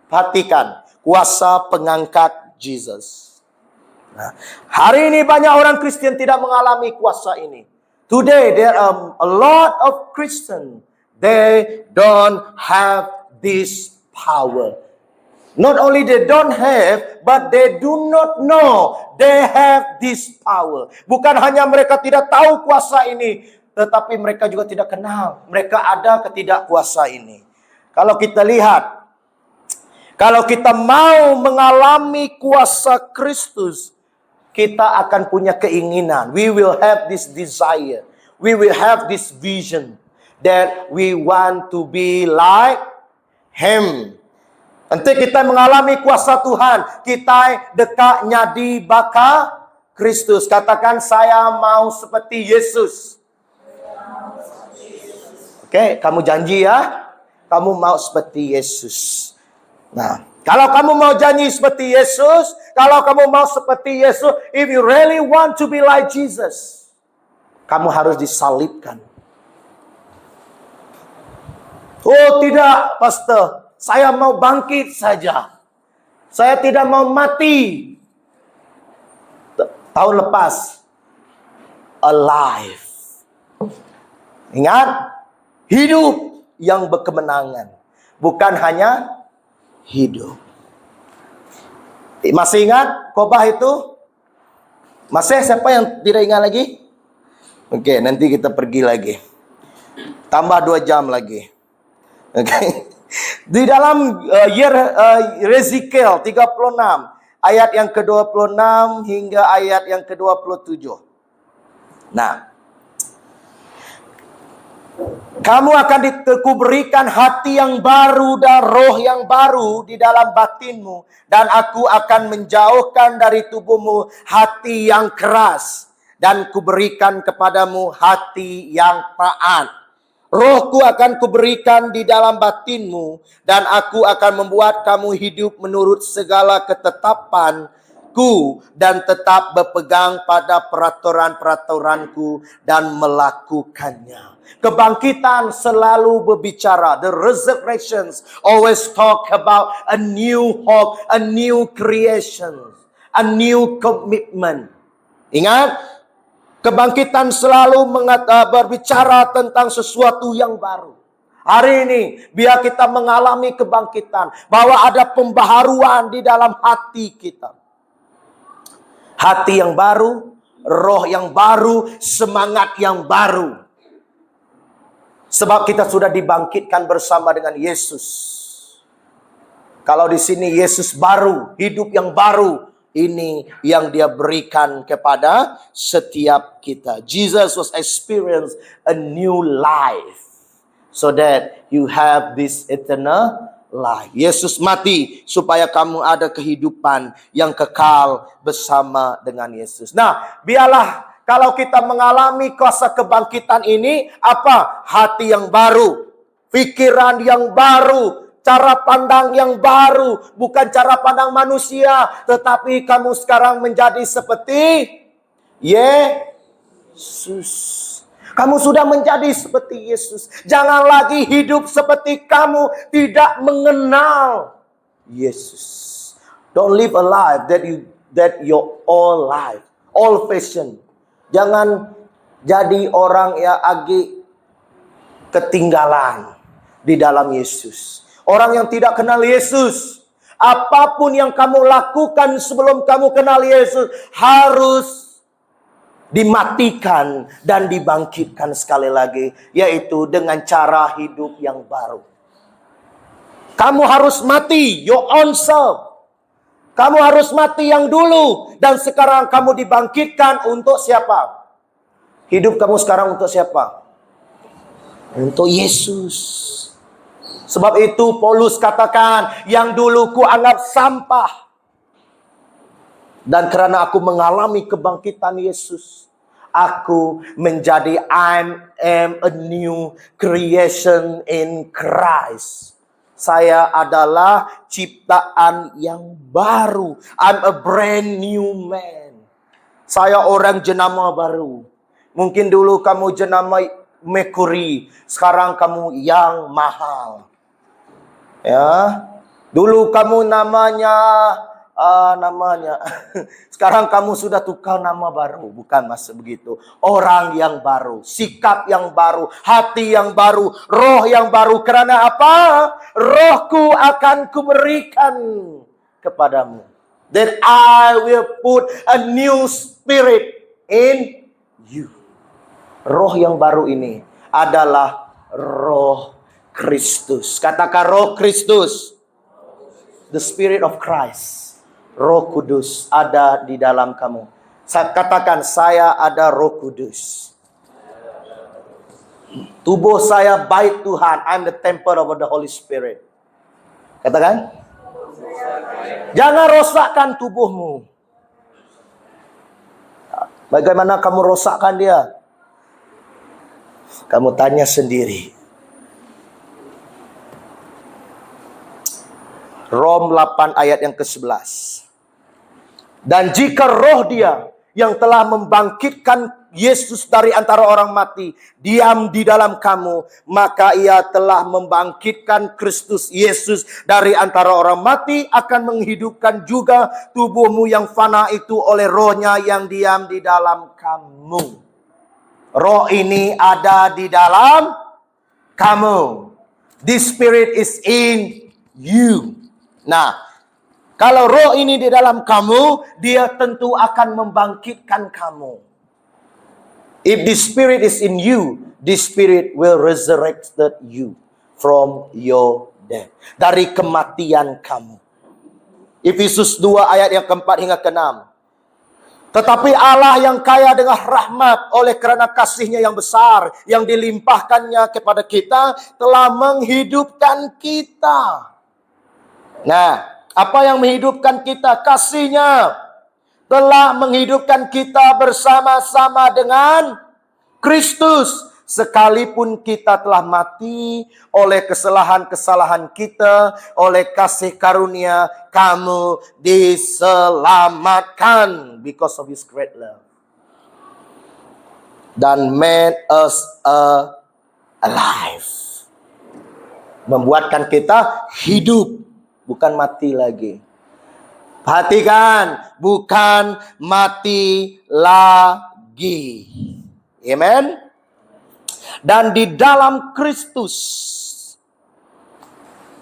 Perhatikan, kuasa pengangkat Jesus. Nah, hari ini banyak orang Kristen tidak mengalami kuasa ini. Today there are a lot of Christians, they don't have this power. Not only they don't have, but they do not know they have this power. Bukan hanya mereka tidak tahu kuasa ini, tetapi mereka juga tidak kenal mereka ada ketidakkuasa ini. Kalau kita lihat, kalau kita mau mengalami kuasa Kristus, kita akan punya keinginan. We will have this desire. We will have this vision that we want to be like Him. Nanti kita mengalami kuasa Tuhan, kita dekatnya di baka Kristus. Katakan, saya mau seperti Yesus. Oke, kamu janji ya? Kamu mau seperti Yesus. Nah, kalau kamu mau janji seperti Yesus, kalau kamu mau seperti Yesus, if you really want to be like Jesus, kamu harus disalibkan. Oh tidak, pastor, saya mau bangkit saja. Saya tidak mau mati. Tahun lepas, alive. Ingat, hidup yang berkemenangan, bukan hanya hidup. Masih ingat khotbah itu? Masih siapa yang tidak ingat lagi? Oke, nanti kita pergi lagi. Tambah 2 jam lagi. Oke. Di dalam Yeskiel 36 ayat yang ke-26 hingga ayat yang ke-27. Nah, kamu akan diberikan hati yang baru dan roh yang baru di dalam batinmu. Dan aku akan menjauhkan dari tubuhmu hati yang keras. Dan kuberikan kepadamu hati yang taat. Rohku akan kuberikan di dalam batinmu. Dan aku akan membuat kamu hidup menurut segala ketetapanku. Dan tetap berpegang pada peraturan-peraturanku dan melakukannya. Kebangkitan selalu berbicara. The resurrections always talk about a new hope, a new creation, a new commitment. Ingat, kebangkitan selalu berbicara tentang sesuatu yang baru. Hari ini, biar kita mengalami kebangkitan, bahwa ada pembaharuan di dalam hati kita. Hati yang baru, roh yang baru, semangat yang baru. Sebab kita sudah dibangkitkan bersama dengan Yesus. Kalau di sini Yesus baru, hidup yang baru, ini yang Dia berikan kepada setiap kita. Jesus was experienced a new life so that you have this eternal life. Yesus mati supaya kamu ada kehidupan yang kekal bersama dengan Yesus. Nah, biarlah kalau kita mengalami kuasa kebangkitan ini, apa? Hati yang baru, pikiran yang baru, cara pandang yang baru, bukan cara pandang manusia, tetapi kamu sekarang menjadi seperti Yesus. Kamu sudah menjadi seperti Yesus. Jangan lagi hidup seperti kamu tidak mengenal Yesus. Don't live a life that your all life, old fashion. Jangan jadi orang yang agak ketinggalan di dalam Yesus. Orang yang tidak kenal Yesus. Apapun yang kamu lakukan sebelum kamu kenal Yesus harus dimatikan dan dibangkitkan sekali lagi. Yaitu dengan cara hidup yang baru. Kamu harus mati your own self. Kamu harus mati yang dulu. Dan sekarang kamu dibangkitkan untuk siapa? Hidup kamu sekarang untuk siapa? Untuk Yesus. Sebab itu Paulus katakan, yang dulu ku anggap sampah. Dan karena aku mengalami kebangkitan Yesus, aku menjadi I am a new creation in Christ. Saya adalah ciptaan yang baru. I'm a brand new man. Saya orang jenama baru. Mungkin dulu kamu jenama Mercury, sekarang kamu yang mahal. Ya, dulu kamu namanya sekarang kamu sudah tukar nama baru. Bukan maksud begitu. Orang yang baru, sikap yang baru, hati yang baru, roh yang baru. Karena apa? Rohku akan kuberikan kepadamu. Then I will put a new spirit in you. Roh yang baru ini adalah roh Kristus. Katakan roh Kristus. The Spirit of Christ. Roh Kudus ada di dalam kamu. Saya katakan, saya ada Roh Kudus. Tubuh saya bait Tuhan. I'm the temple of the Holy Spirit. Katakan. Jangan rosakkan tubuhmu. Bagaimana kamu rosakkan dia? Kamu tanya sendiri. Rom 8 ayat yang ke-11. Dan jika roh dia yang telah membangkitkan Yesus dari antara orang mati diam di dalam kamu, maka ia telah membangkitkan Kristus Yesus dari antara orang mati, akan menghidupkan juga tubuhmu yang fana itu oleh rohnya yang diam di dalam kamu. Roh ini ada di dalam kamu. This Spirit is in you. Nah, kalau roh ini di dalam kamu, dia tentu akan membangkitkan kamu. If the Spirit is in you, the Spirit will resurrect you from your death. Dari kematian kamu. Efesus 2 ayat yang keempat hingga ke-6. Tetapi Allah yang kaya dengan rahmat oleh kerana kasih-Nya yang besar, yang dilimpahkannya kepada kita, telah menghidupkan kita. Nah, apa yang menghidupkan kita? Kasih-Nya telah menghidupkan kita bersama-sama dengan Kristus. Sekalipun kita telah mati oleh kesalahan-kesalahan kita, oleh kasih karunia kamu diselamatkan because of His great love. Dan made us alive. Membuatkan kita hidup. Bukan mati lagi. Perhatikan, bukan mati lagi. Amen. Dan di dalam Kristus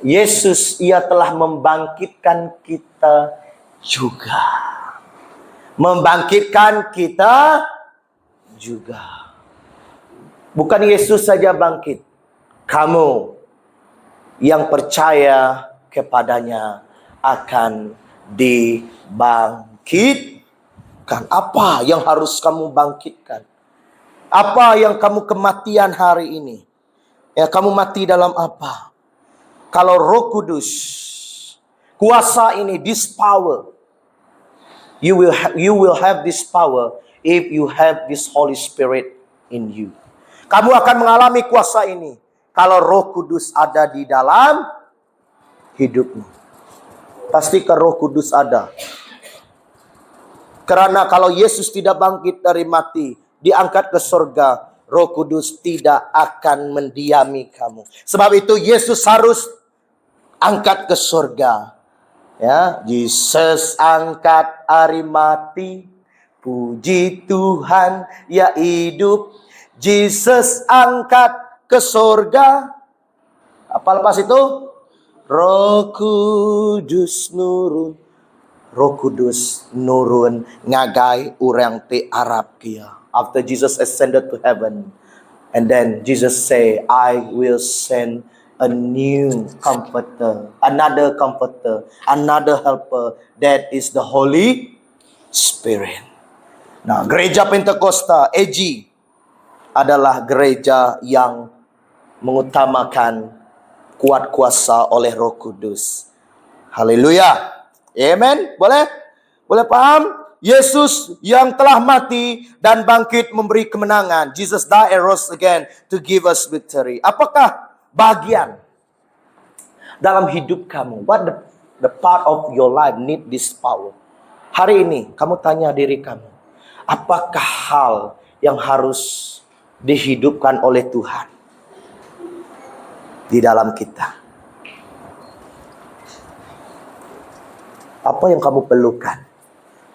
Yesus, ia telah membangkitkan kita juga. Membangkitkan kita juga. Bukan Yesus saja bangkit. Kamu yang percaya kepadanya akan dibangkitkan. Apa yang harus kamu bangkitkan? Apa yang kamu kematian hari ini? Ya, kamu mati dalam apa? Kalau Roh Kudus, kuasa ini, this power, you will have this power if you have this Holy Spirit in you. Kamu akan mengalami kuasa ini kalau Roh Kudus ada di dalam hidupmu. Pastikan Roh Kudus ada. Karena kalau Yesus tidak bangkit dari mati, diangkat ke surga, Roh Kudus tidak akan mendiami kamu. Sebab itu Yesus harus angkat ke surga. Ya, Yesus angkat hari mati, puji Tuhan ya hidup. Yesus angkat ke surga. Apa lepas itu? Roh Kudus nurun. Roh Kudus nurun ngagai orang te Arab kia. After Jesus ascended to heaven, and then Jesus say, I will send a new comforter, another comforter, another helper, that is the Holy Spirit. Nah, gereja Pentakosta AG adalah gereja yang mengutamakan kuat kuasa oleh Roh Kudus. Haleluya. Amen. Boleh? Boleh paham? Yesus yang telah mati dan bangkit memberi kemenangan. Jesus died and rose again to give us victory. Apakah bagian dalam hidup kamu? What the part of your life need this power? Hari ini kamu tanya diri kamu, apakah hal yang harus dihidupkan oleh Tuhan di dalam kita? Apa yang kamu perlukan?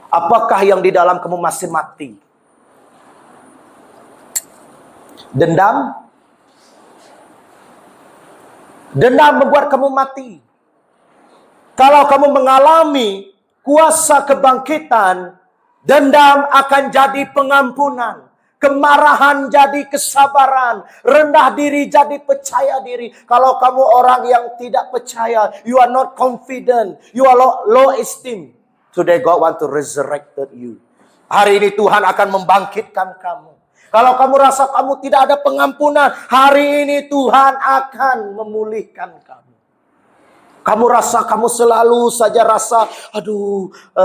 Apakah yang di dalam kamu masih mati? Dendam? Dendam membuat kamu mati. Kalau kamu mengalami kuasa kebangkitan, dendam akan jadi pengampunan. Kemarahan jadi kesabaran. Rendah diri jadi percaya diri. Kalau kamu orang yang tidak percaya, you are not confident, you are low esteem. Today God want to resurrect you. Hari ini Tuhan akan membangkitkan kamu. Kalau kamu rasa kamu tidak ada pengampunan, hari ini Tuhan akan memulihkan kamu. Kamu rasa kamu selalu saja rasa,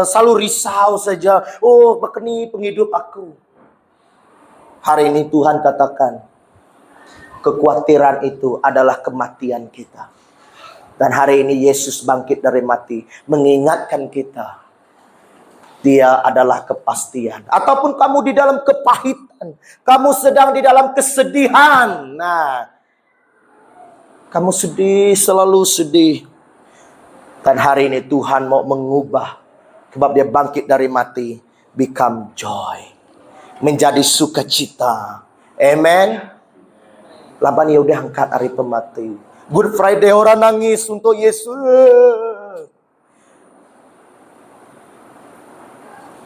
selalu risau saja. Oh, begini penghidup aku. Hari ini Tuhan katakan, kekhawatiran itu adalah kematian kita. Dan hari ini Yesus bangkit dari mati, mengingatkan kita. Dia adalah kepastian. Ataupun kamu di dalam kepahitan, kamu sedang di dalam kesedihan. Nah, kamu sedih, selalu sedih. Dan hari ini Tuhan mau mengubah, sebab dia bangkit dari mati, become joy. Menjadi sukacita. Amen. Laban ya udah angkat hari pemati. Good Friday orang nangis untuk Yesus.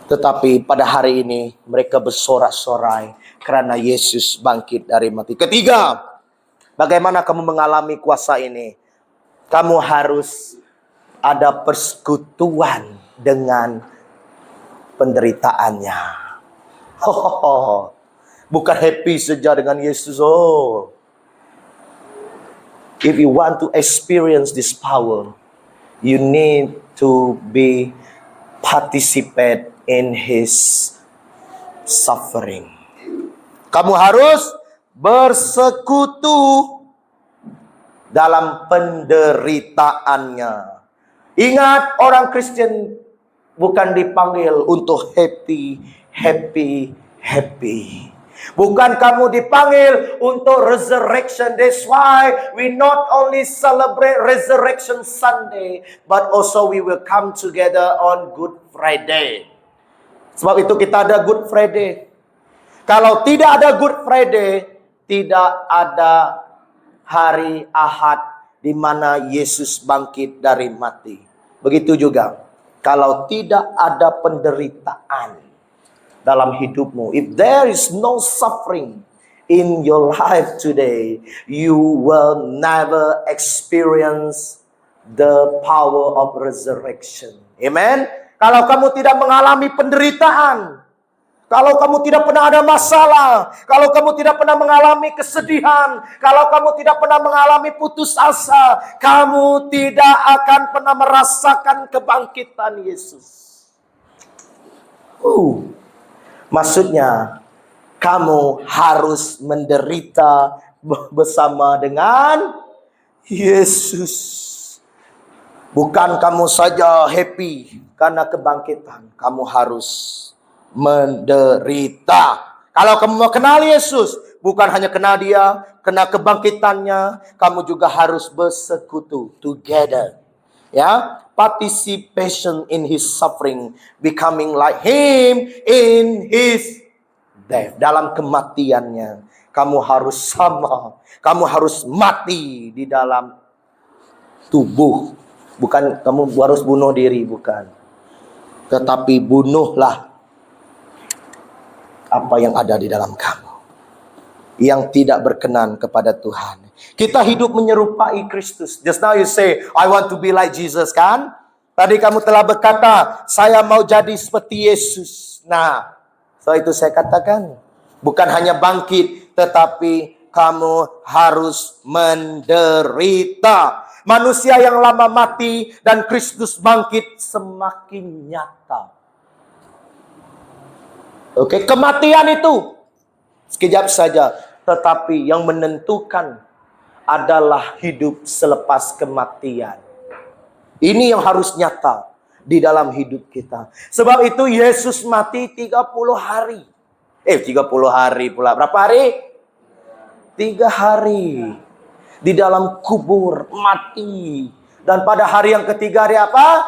Tetapi pada hari ini mereka bersorak-sorai karena Yesus bangkit dari mati. Ketiga, bagaimana kamu mengalami kuasa ini? Kamu harus ada persekutuan dengan penderitaannya. Bukan happy saja dengan Yesus. If you want to experience this power, you need to be participate in His suffering. Kamu harus bersekutu dalam penderitaannya. Ingat, orang Kristen bukan dipanggil untuk happy. Bukan kamu dipanggil untuk resurrection. That's why we not only celebrate Resurrection Sunday, but also we will come together on Good Friday. Sebab itu kita ada Good Friday. Kalau tidak ada Good Friday, tidak ada hari Ahad di mana Yesus bangkit dari mati. Begitu juga, kalau tidak ada penderitaan dalam hidupmu, if there is no suffering in your life today, you will never experience the power of resurrection. Amen. Kalau kamu tidak mengalami penderitaan, kalau kamu tidak pernah ada masalah, kalau kamu tidak pernah mengalami kesedihan, kalau kamu tidak pernah mengalami putus asa, kamu tidak akan pernah merasakan kebangkitan Yesus. Maksudnya, kamu harus menderita bersama dengan Yesus. Bukan kamu saja happy karena kebangkitan. Kamu harus menderita. Kalau kamu mau kenal Yesus, bukan hanya kenal Dia, kenal kebangkitannya, kamu juga harus bersekutu together. Ya, participation in His suffering, becoming like Him in His death. Dalam kematiannya, kamu harus sama. Kamu harus mati di dalam tubuh. Bukan kamu harus bunuh diri, bukan. Tetapi bunuhlah apa yang ada di dalam kamu, yang tidak berkenan kepada Tuhan. Kita hidup menyerupai Kristus. Just now you say, I want to be like Jesus, kan? Tadi kamu telah berkata, saya mau jadi seperti Yesus. Nah, so itu saya katakan, bukan hanya bangkit, tetapi kamu harus menderita. Manusia yang lama mati dan Kristus bangkit semakin nyata. Oke, kematian itu sekejap saja, tetapi yang menentukan adalah hidup selepas kematian. Ini yang harus nyata di dalam hidup kita. Sebab itu Yesus mati 30 hari. 30 hari pula. Berapa hari? 3 hari. Di dalam kubur, mati. Dan pada hari yang ketiga dia apa?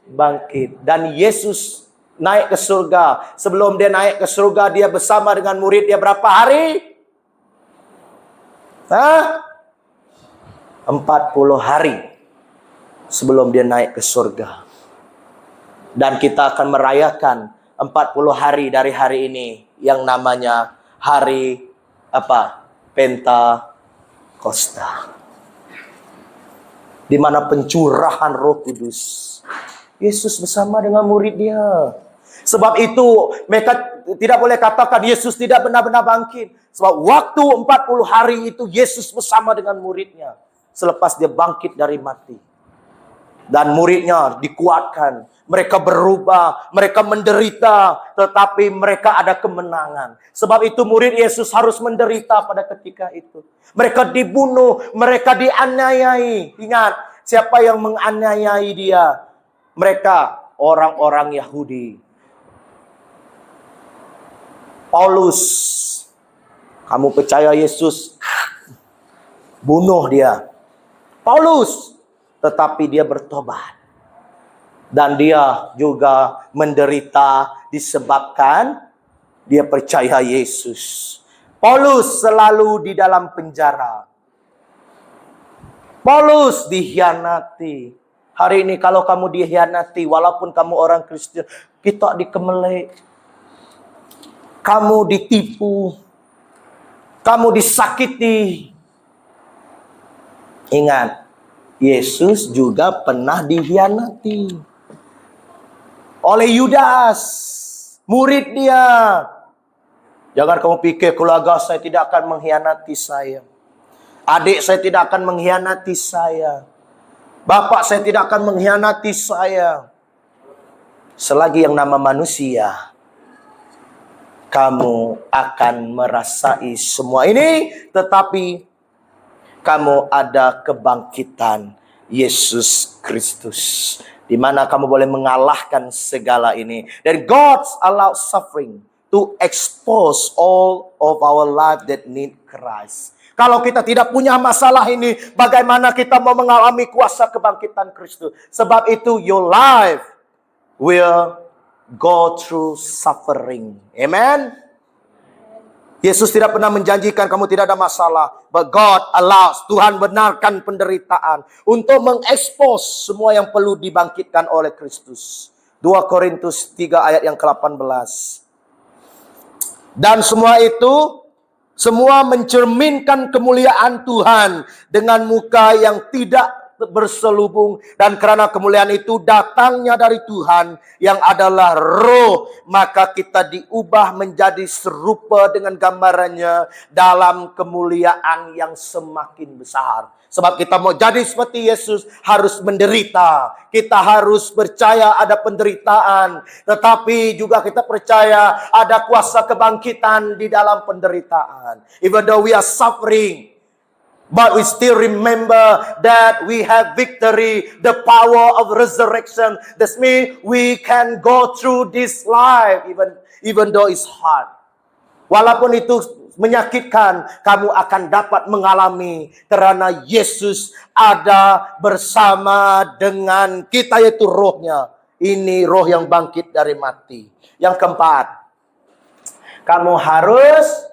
Bangkit. Dan Yesus naik ke surga. Sebelum dia naik ke surga, dia bersama dengan murid dia berapa hari? 40 hari sebelum dia naik ke surga. Dan kita akan merayakan 40 hari dari hari ini yang namanya hari apa? Pentakosta. Di mana pencurahan Roh Kudus. Yesus bersama dengan murid dia. Sebab itu mereka tidak boleh katakan Yesus tidak benar-benar bangkit. Sebab waktu 40 hari itu Yesus bersama dengan muridnya. Selepas dia bangkit dari mati. Dan muridnya dikuatkan. Mereka berubah, mereka menderita. Tetapi mereka ada kemenangan. Sebab itu murid Yesus harus menderita pada ketika itu. Mereka dibunuh, mereka dianiayai. Ingat, siapa yang menganiayai dia? Mereka orang-orang Yahudi. Paulus, kamu percaya Yesus, bunuh dia. Paulus, tetapi dia bertobat. Dan dia juga menderita disebabkan dia percaya Yesus. Paulus selalu di dalam penjara. Paulus dikhianati. Hari ini kalau kamu dikhianati, walaupun kamu orang Kristen, kita dikemelek. Kamu ditipu. Kamu disakiti. Ingat, Yesus juga pernah dikhianati oleh Yudas, murid dia. Jangan kamu pikir keluarga saya tidak akan mengkhianati saya. Adik saya tidak akan mengkhianati saya. Bapak saya tidak akan mengkhianati saya. Selagi yang nama manusia, kamu akan merasai semua ini, tetapi kamu ada kebangkitan Yesus Kristus, di mana kamu boleh mengalahkan segala ini. Dan God allow suffering to expose all of our life that need Christ. Kalau kita tidak punya masalah ini, bagaimana kita mau mengalami kuasa kebangkitan Kristus? Sebab itu your life will go through suffering. Amen. Yesus tidak pernah menjanjikan kamu tidak ada masalah. But God allows, Tuhan benarkan penderitaan untuk mengekspos semua yang perlu dibangkitkan oleh Kristus. 2 Korintus 3 ayat yang ke-18. Dan semua itu, semua mencerminkan kemuliaan Tuhan dengan muka yang tidak berselubung, dan karena kemuliaan itu datangnya dari Tuhan yang adalah Roh, maka kita diubah menjadi serupa dengan gambarannya dalam kemuliaan yang semakin besar. Sebab kita mau jadi seperti Yesus harus menderita. Kita harus percaya ada penderitaan, tetapi juga kita percaya ada kuasa kebangkitan di dalam penderitaan. Even though we are suffering, but we still remember that we have victory, the power of resurrection. That means we can go through this life even though it's hard. Walaupun itu menyakitkan, kamu akan dapat mengalami karena Yesus ada bersama dengan kita, yaitu Rohnya. Ini Roh yang bangkit dari mati. Yang keempat, kamu harus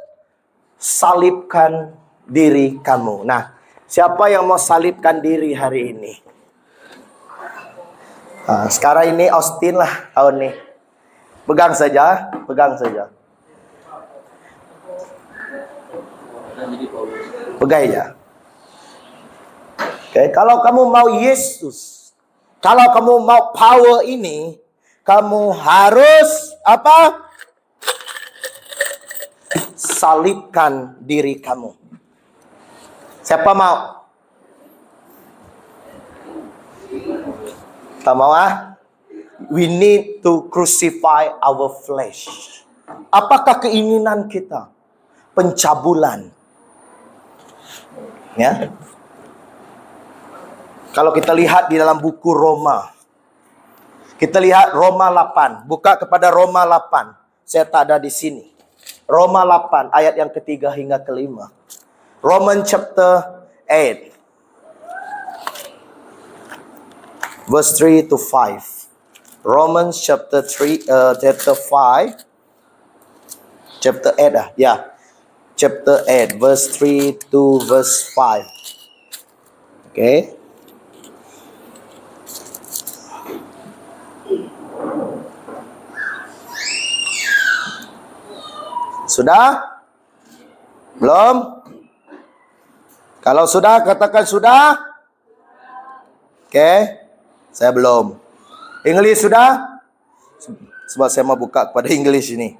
salibkan diri kamu. Nah, siapa yang mau salibkan diri hari ini? Nah, sekarang ini Austin lah tahun ini. Pegang saja, pegang saja. Pegai ya. Oke, kalau kamu mau Yesus, kalau kamu mau power ini, kamu harus apa? Salibkan diri kamu. Siapa mau? Tak mau ah? We need to crucify our flesh. Apakah keinginan kita? Pencabulan. Ya. Kalau kita lihat di dalam buku Roma. Kita lihat Roma 8. Buka kepada Roma 8. Saya tak ada di sini. Roma 8 ayat yang ketiga hingga kelima. Roman chapter 8. Verse 3 to 5. Romans chapter 5. Chapter 8 Chapter 8 verse 3 to verse 5. Okay. Sudah? Belum? Kalau sudah, katakan sudah. Oke. Saya belum. English sudah? Sebab saya mau buka kepada English ini.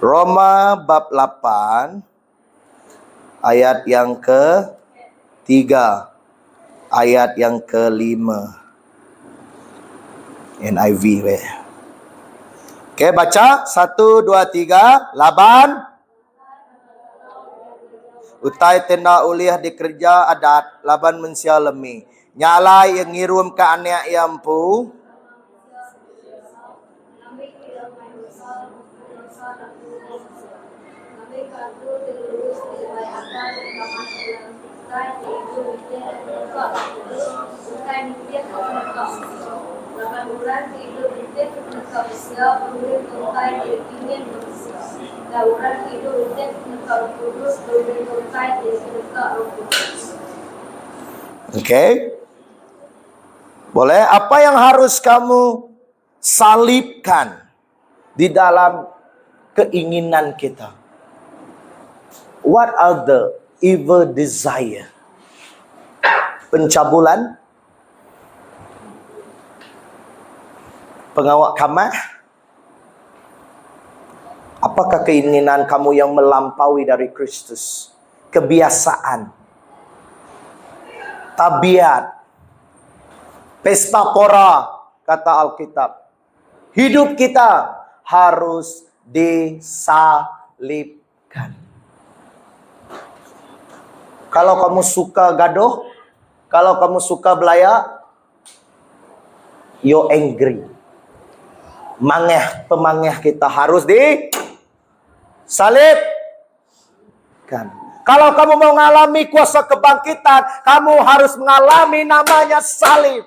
Roma bab 8 ayat yang ke-3, ayat yang ke-5. NIV. Oke, baca 1 2 3. Laban utai tenda uliah dikerja adat laban mensialemi nyalai yang ngirum ke anak yampu Oke. Boleh? Apa yang harus kamu salibkan di dalam keinginan kita? What are the evil desire? Pencabulan? Pengawak kamar? Apakah keinginan kamu yang melampaui dari Kristus? Kebiasaan, tabiat, pesta pora, kata Alkitab. Hidup kita harus disalibkan. Kalau kamu suka gaduh, kalau kamu suka belayak, you're angry. Pemangeh kita harus disalibkan. Kalau kamu mau mengalami kuasa kebangkitan, kamu harus mengalami namanya salib.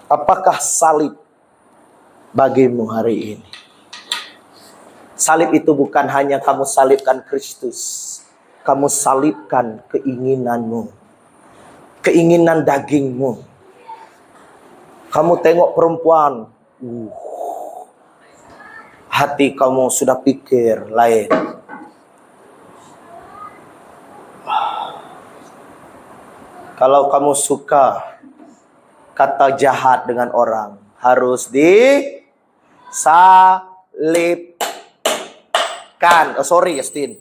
Apakah salib bagimu hari ini? Salib itu bukan hanya kamu salibkan Kristus. Kamu salibkan keinginanmu. Keinginan dagingmu. Kamu tengok perempuan. Hati kamu sudah pikir lain. Kalau kamu suka kata jahat dengan orang, harus disalibkan. Oh, sorry, Justin.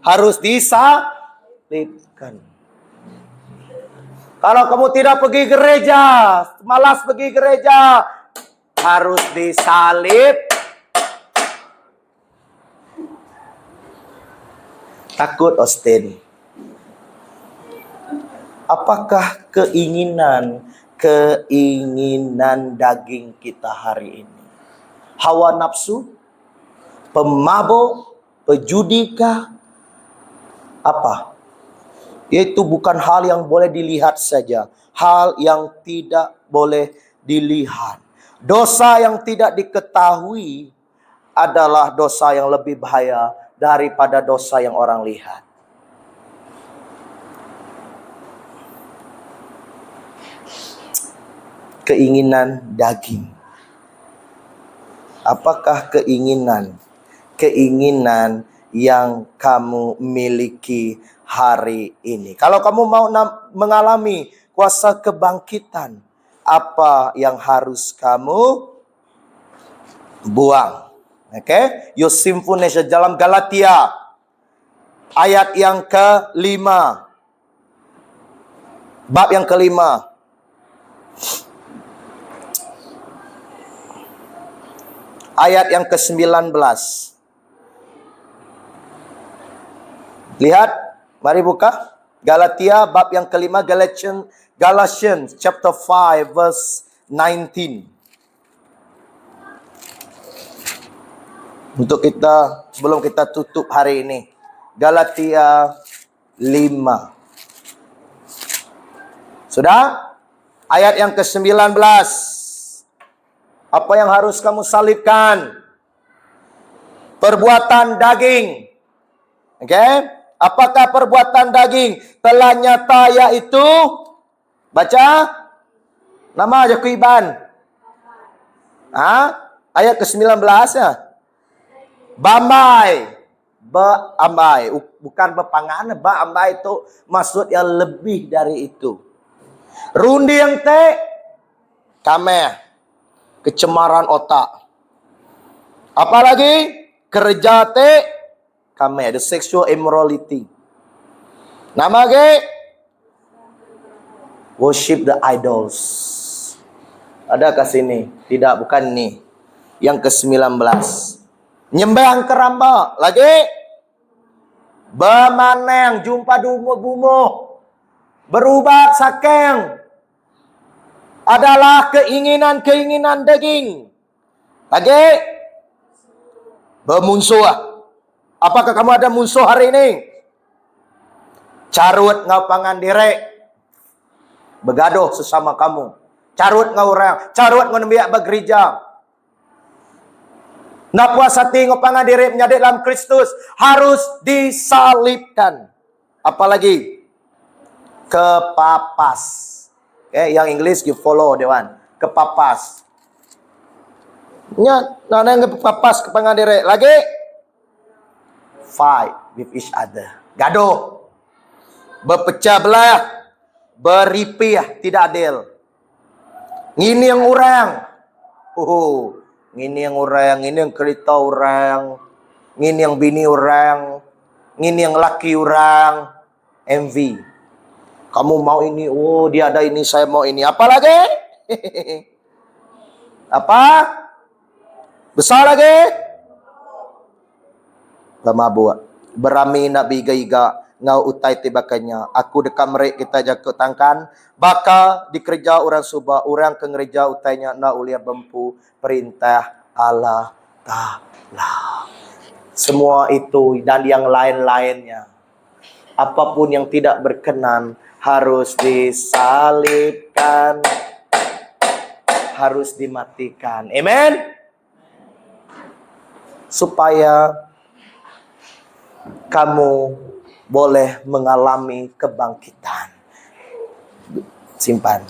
Harus disalibkan. Kalau kamu tidak pergi gereja, malas pergi gereja, harus disalib. Takut, Austin. Apakah keinginan daging kita hari ini? Hawa nafsu? Pemabuk? Pejudikah? Apa? Yaitu bukan hal yang boleh dilihat saja. Hal yang tidak boleh dilihat. Dosa yang tidak diketahui adalah dosa yang lebih bahaya daripada dosa yang orang lihat. keinginan daging. Apakah keinginan yang kamu miliki hari ini? Kalau kamu mau mengalami kuasa kebangkitan, apa yang harus kamu buang? Okay? Your sinful nature dalam Galatia ayat yang kelima. Bab yang kelima. Ayat yang ke-19. Lihat, mari buka. Galatia bab yang kelima, Galatians chapter 5 verse 19. Untuk kita, sebelum kita tutup hari ini. Galatia 5. Sudah? Ayat yang ke-19. Apa yang harus kamu salibkan? Perbuatan daging. Oke? Apakah perbuatan daging telah nyata, yaitu baca nama Yakuban. Ayat ke-19 ya. Bambai. Beambai. Bukan bepangan. Beambai itu maksud yang lebih dari itu. Rundi yang kameh. Kecemaran otak. Apalagi kerja kameh. The sexual immorality. Nama worship the idols. Adakah sini? Tidak, bukan ini. Yang ke-19. Nyembah keramba. Lagi. Bemaneng. Jumpa dumo-gumo. Berubat sakeng. Adalah keinginan daging. Lagi. Bermusuh. Apakah kamu ada musuh hari ini? Carut ngau pangan direk. Begaduh sesama kamu. Carut ngau orang. Carut ngau nembiak bergereja. Nak puas hati ngau pangan direk menjadi dalam Kristus. Harus disalibkan. Apalagi? Kepapas. Yang English you follow dewan. Kepapas. Nana yang kepapas ke pangan direk. Lagi. Fight with each other. Gaduh. Berpecah belah. Beripih. Tidak adil. Ngini yang orang. Ngini yang orang. Ngini yang kereta orang. Ngini yang bini orang. Ngini yang laki orang. Envy. Kamu mau ini. Oh, dia ada ini. Saya mau ini. Apa lagi? Apa? Besar lagi? Lemabua. Berami nak biga-iga. Ngau utai tibakannya. Aku dekat mereka kita jaga tangkan. Baka dikerja orang subah. Orang ke gereja utainya. Na ulia bempu. Perintah Allah Ta'ala. Semua itu dan yang lain-lainnya. Apapun yang tidak berkenan. Harus disalibkan. Harus dimatikan. Amen. Supaya kamu boleh mengalami kebangkitan. Simpan.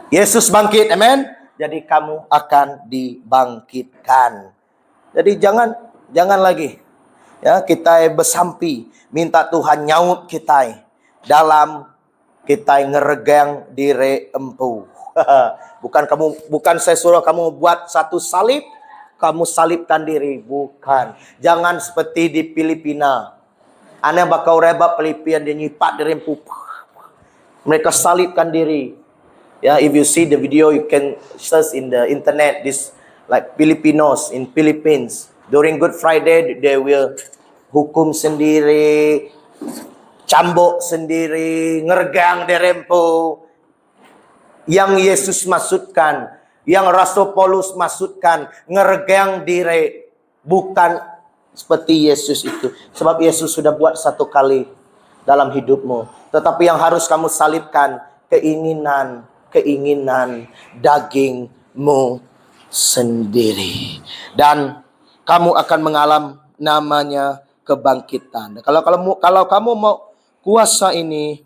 Yesus bangkit, amen. Jadi kamu akan dibangkitkan. Jadi jangan lagi ya kita bersampi minta Tuhan nyaut kita dalam kita ngeregang diri empu. Bukan saya suruh kamu buat satu salib, kamu salibkan diri, bukan. Jangan seperti di Filipina. Ana bakau reba Filipina dia nyipat diri empu. Mereka salibkan diri. Yeah, if you see the video, you can search in the internet. This like Filipinos in Philippines during Good Friday, they will hukum sendiri, cambuk sendiri, ngergang derempo. Yang Yesus maksudkan, yang Rasul Paulus maksudkan, ngergang diri, bukan seperti Yesus itu. Sebab Yesus sudah buat satu kali dalam hidupmu. Tetapi yang harus kamu salibkan keinginan dagingmu sendiri. Dan kamu akan mengalami namanya kebangkitan. Kalau kamu mau kuasa ini,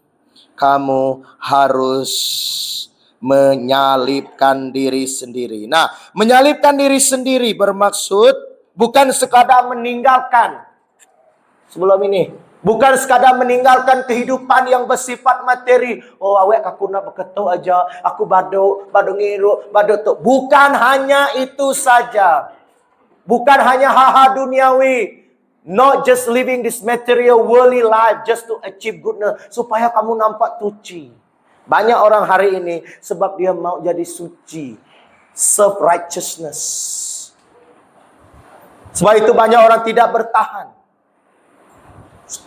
kamu harus Menyalibkan diri sendiri. Nah, menyalibkan diri sendiri bermaksud bukan sekadar meninggalkan. Sebelum ini, bukan sekadar meninggalkan kehidupan yang bersifat materi. Oh, awak aku nak berketuk aja, aku badu ngiru, badu tu. Bukan hanya itu saja. Bukan hanya hal-hal duniawi. Not just living this material worldly life just to achieve goodness. Supaya kamu nampak suci. Banyak orang hari ini sebab dia mau jadi suci. Serve righteousness. Sebab itu banyak orang tidak bertahan.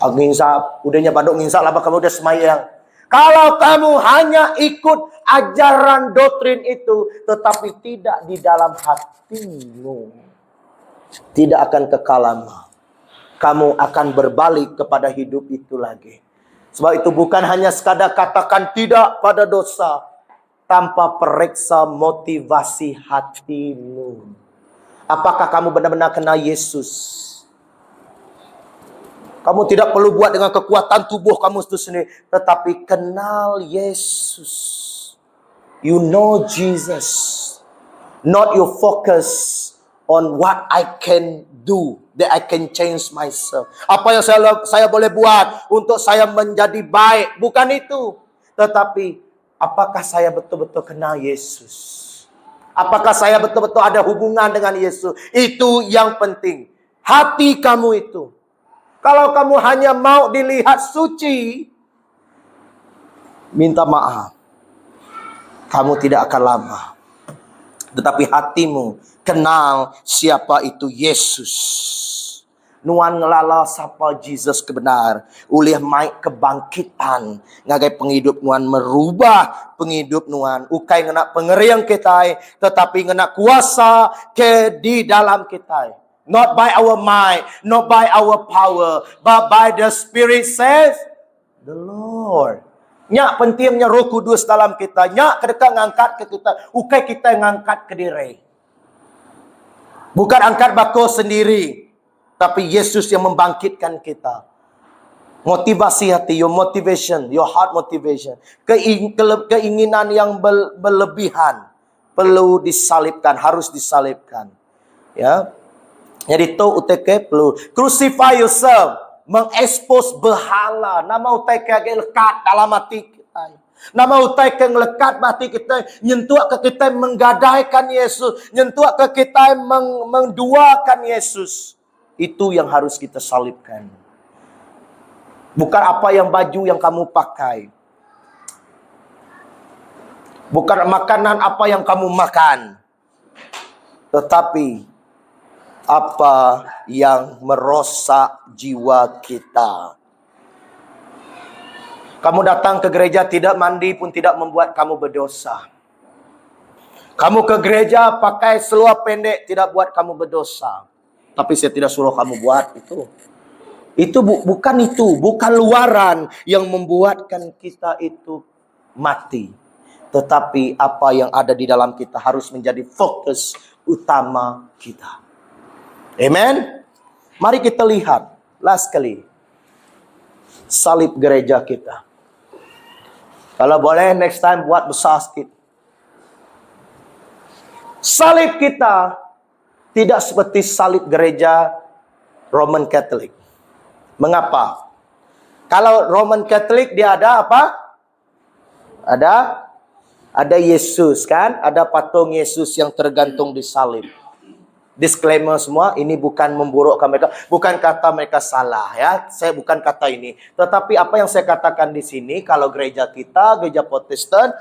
Nginsap, udahnya baduk nginsap lah kamu udah semayang. Kalau kamu hanya ikut ajaran doktrin itu, tetapi tidak di dalam hatimu, tidak akan kekal lama. Kamu akan berbalik kepada hidup itu lagi. Sebab itu bukan hanya sekadar katakan tidak pada dosa, tanpa periksa motivasi hatimu. Apakah kamu benar-benar kenal Yesus? Kamu tidak perlu buat dengan kekuatan tubuh kamu itu sendiri, tetapi kenal Yesus. You know Jesus. Not your focus on what I can do, that I can change myself. Apa yang saya boleh buat untuk saya menjadi baik. Bukan itu. Tetapi, apakah saya betul-betul kenal Yesus? Apakah saya betul-betul ada hubungan dengan Yesus? Itu yang penting. Hati kamu itu. Kalau kamu hanya mau dilihat suci, minta maaf. Kamu tidak akan lama. Tetapi hatimu kenal siapa itu Yesus. Nuan ngelala siapa Jesus kebenar. Ulih maik kebangkitan. Ngagai penghidup nuan merubah penghidup nuan. Ukai ngena pengeriang kita. Tetapi ngena kuasa ke di dalam kita. Not by our might. Not by our power. But by the Spirit says the Lord. Nyak pentingnya Roh Kudus dalam kita. Nyak kedekat ngangkat ke kita. Ukai kita ngangkat ke diri. Bukan angkat bako sendiri. Tapi Yesus yang membangkitkan kita. Motivasi hati. Your motivation. Your heart motivation. Keinginan yang berlebihan. Perlu disalibkan. Harus disalibkan. Ya. Jadi tu uteke perlu. Crucify yourself. Mengekspos berhala. Nama utai ke lekat dalam hati kita. Nama utai ke lekat hati kita. Nyentuh ke kita menggadaikan Yesus. Nyentuh ke kita menduakan Yesus. Itu yang harus kita salibkan. Bukan apa yang baju yang kamu pakai. Bukan makanan apa yang kamu makan. Tetapi apa yang merosak jiwa kita. Kamu datang ke gereja tidak mandi pun tidak membuat kamu berdosa. Kamu ke gereja pakai seluar pendek tidak buat kamu berdosa. Tapi saya tidak suruh kamu buat itu. Bukan luaran yang membuatkan kita itu mati. Tetapi apa yang ada di dalam kita harus menjadi fokus utama kita. Amen. Mari kita lihat last kali salib gereja kita. Kalau boleh next time buat besar sikit. Salib kita tidak seperti salib gereja Roman Catholic. Mengapa? Kalau Roman Catholic dia ada apa? Ada Yesus kan? Ada patung Yesus yang tergantung di salib. Disclaimer semua, ini bukan memburukkan mereka, bukan kata mereka salah ya. Saya bukan kata ini. Tetapi apa yang saya katakan di sini, kalau gereja kita, gereja Protestan,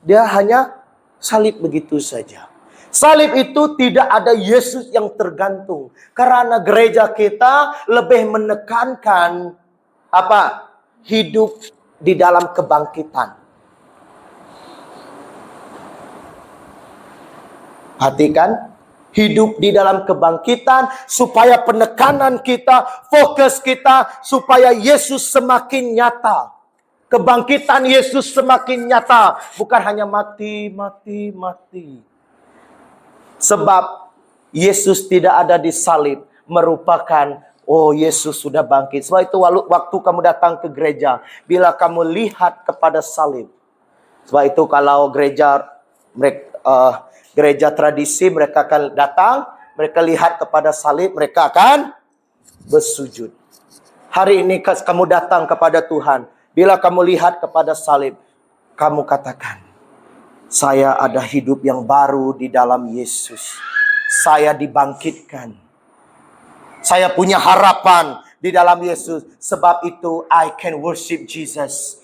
dia hanya salib begitu saja. Salib itu tidak ada Yesus yang tergantung. Karena gereja kita lebih menekankan apa? Hidup di dalam kebangkitan. Perhatikan. Hidup di dalam kebangkitan supaya penekanan kita, fokus kita supaya Yesus semakin nyata. Kebangkitan Yesus semakin nyata, bukan hanya mati. Sebab Yesus tidak ada di salib merupakan Yesus sudah bangkit. Sebab itu waktu kamu datang ke gereja, bila kamu lihat kepada salib, Sebab itu kalau gereja tradisi, mereka akan datang, mereka lihat kepada salib, mereka akan bersujud. Hari ini kamu datang kepada Tuhan, bila kamu lihat kepada salib, kamu katakan, saya ada hidup yang baru di dalam Yesus. Saya dibangkitkan. Saya punya harapan di dalam Yesus. Sebab itu, I can worship Jesus.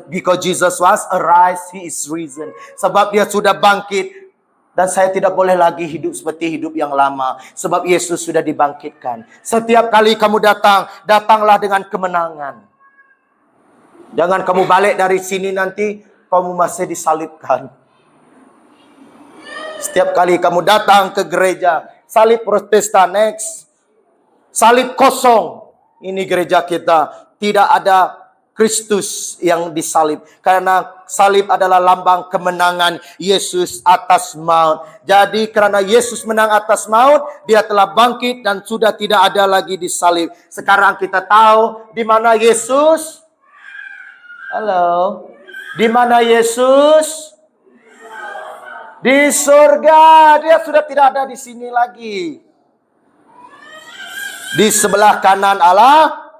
Because Jesus was arise, He is risen. Sebab Dia sudah bangkit. Dan saya tidak boleh lagi hidup seperti hidup yang lama. Sebab Yesus sudah dibangkitkan. Setiap kali kamu datang, datanglah dengan kemenangan. Jangan kamu balik dari sini nanti, kamu masih disalibkan. Setiap kali kamu datang ke gereja, salib Protestan next. Salib kosong. Ini gereja kita. Tidak ada Kristus yang disalib. Karena salib adalah lambang kemenangan Yesus atas maut. Jadi karena Yesus menang atas maut, Dia telah bangkit dan sudah tidak ada lagi disalib. Sekarang kita tahu di mana Yesus. Halo. Di mana Yesus? Di surga. Dia sudah tidak ada di sini lagi. Di sebelah kanan Allah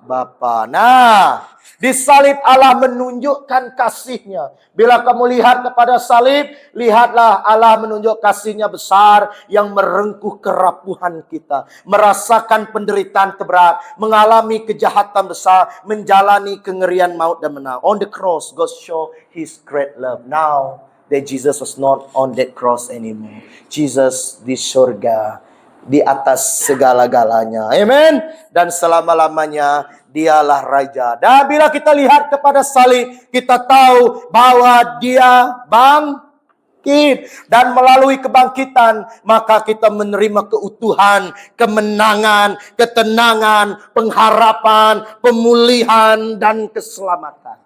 Bapa. Nah, di salib Allah menunjukkan kasih-Nya. Bila kamu lihat kepada salib, lihatlah Allah menunjuk kasih-Nya besar yang merengkuh kerapuhan kita. Merasakan penderitaan terberat, mengalami kejahatan besar, menjalani kengerian maut dan menang. On the cross, God show His great love. Now that Jesus was not on that cross anymore. Jesus di surga, di atas segala-galanya. Amen. Dan selama-lamanya Dialah Raja. Dan bila kita lihat kepada salib, kita tahu bahwa Dia bangkit. Dan melalui kebangkitan, maka kita menerima keutuhan, kemenangan, ketenangan, pengharapan, pemulihan, dan keselamatan.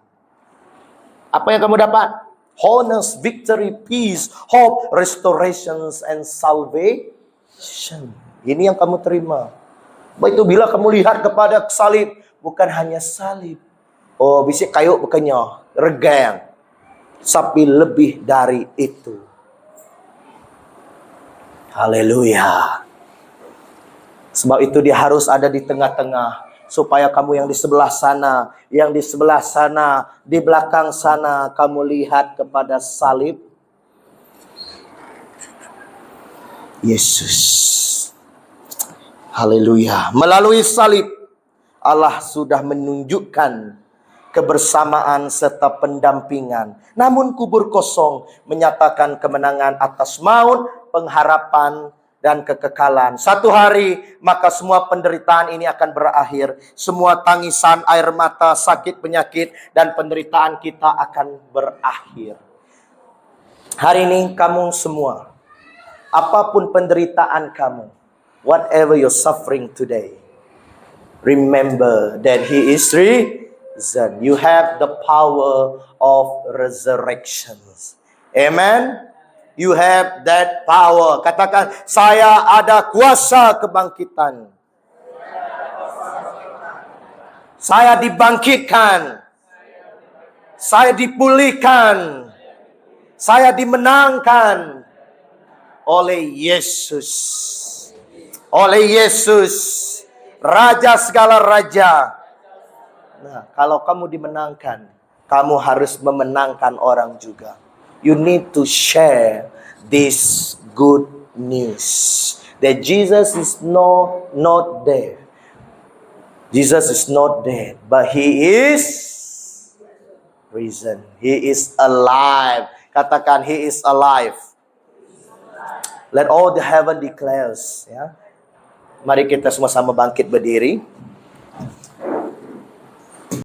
Apa yang kamu dapat? Wholeness, victory, peace, hope, restorations, and salvation. Ini yang kamu terima. Baik itu bila kamu lihat kepada salib, bukan hanya salib. Oh, bisik kayu bukannya regang. Tapi lebih dari itu. Haleluya. Sebab itu Dia harus ada di tengah-tengah. Supaya kamu yang di sebelah sana, di belakang sana, kamu lihat kepada salib Yesus. Haleluya. Melalui salib, Allah sudah menunjukkan kebersamaan serta pendampingan. Namun kubur kosong menyatakan kemenangan atas maut, pengharapan, dan kekekalan. Satu hari, maka semua penderitaan ini akan berakhir. Semua tangisan, air mata, sakit, penyakit, dan penderitaan kita akan berakhir. Hari ini kamu semua, apapun penderitaan kamu, whatever you're suffering today, remember that He is risen. You have the power of resurrections. Amen. You have that power. Katakan, saya ada kuasa kebangkitan. Saya dibangkitkan. Saya dipulihkan. Saya dimenangkan oleh Yesus. Oleh Yesus, Raja segala raja. Nah, kalau kamu dimenangkan, kamu harus memenangkan orang juga. You need to share this good news that Jesus is not dead. Jesus is not dead, but He is risen. He is alive. Katakan, He is alive. Let all the heaven declares. Ya. Mari kita sama-sama bangkit berdiri.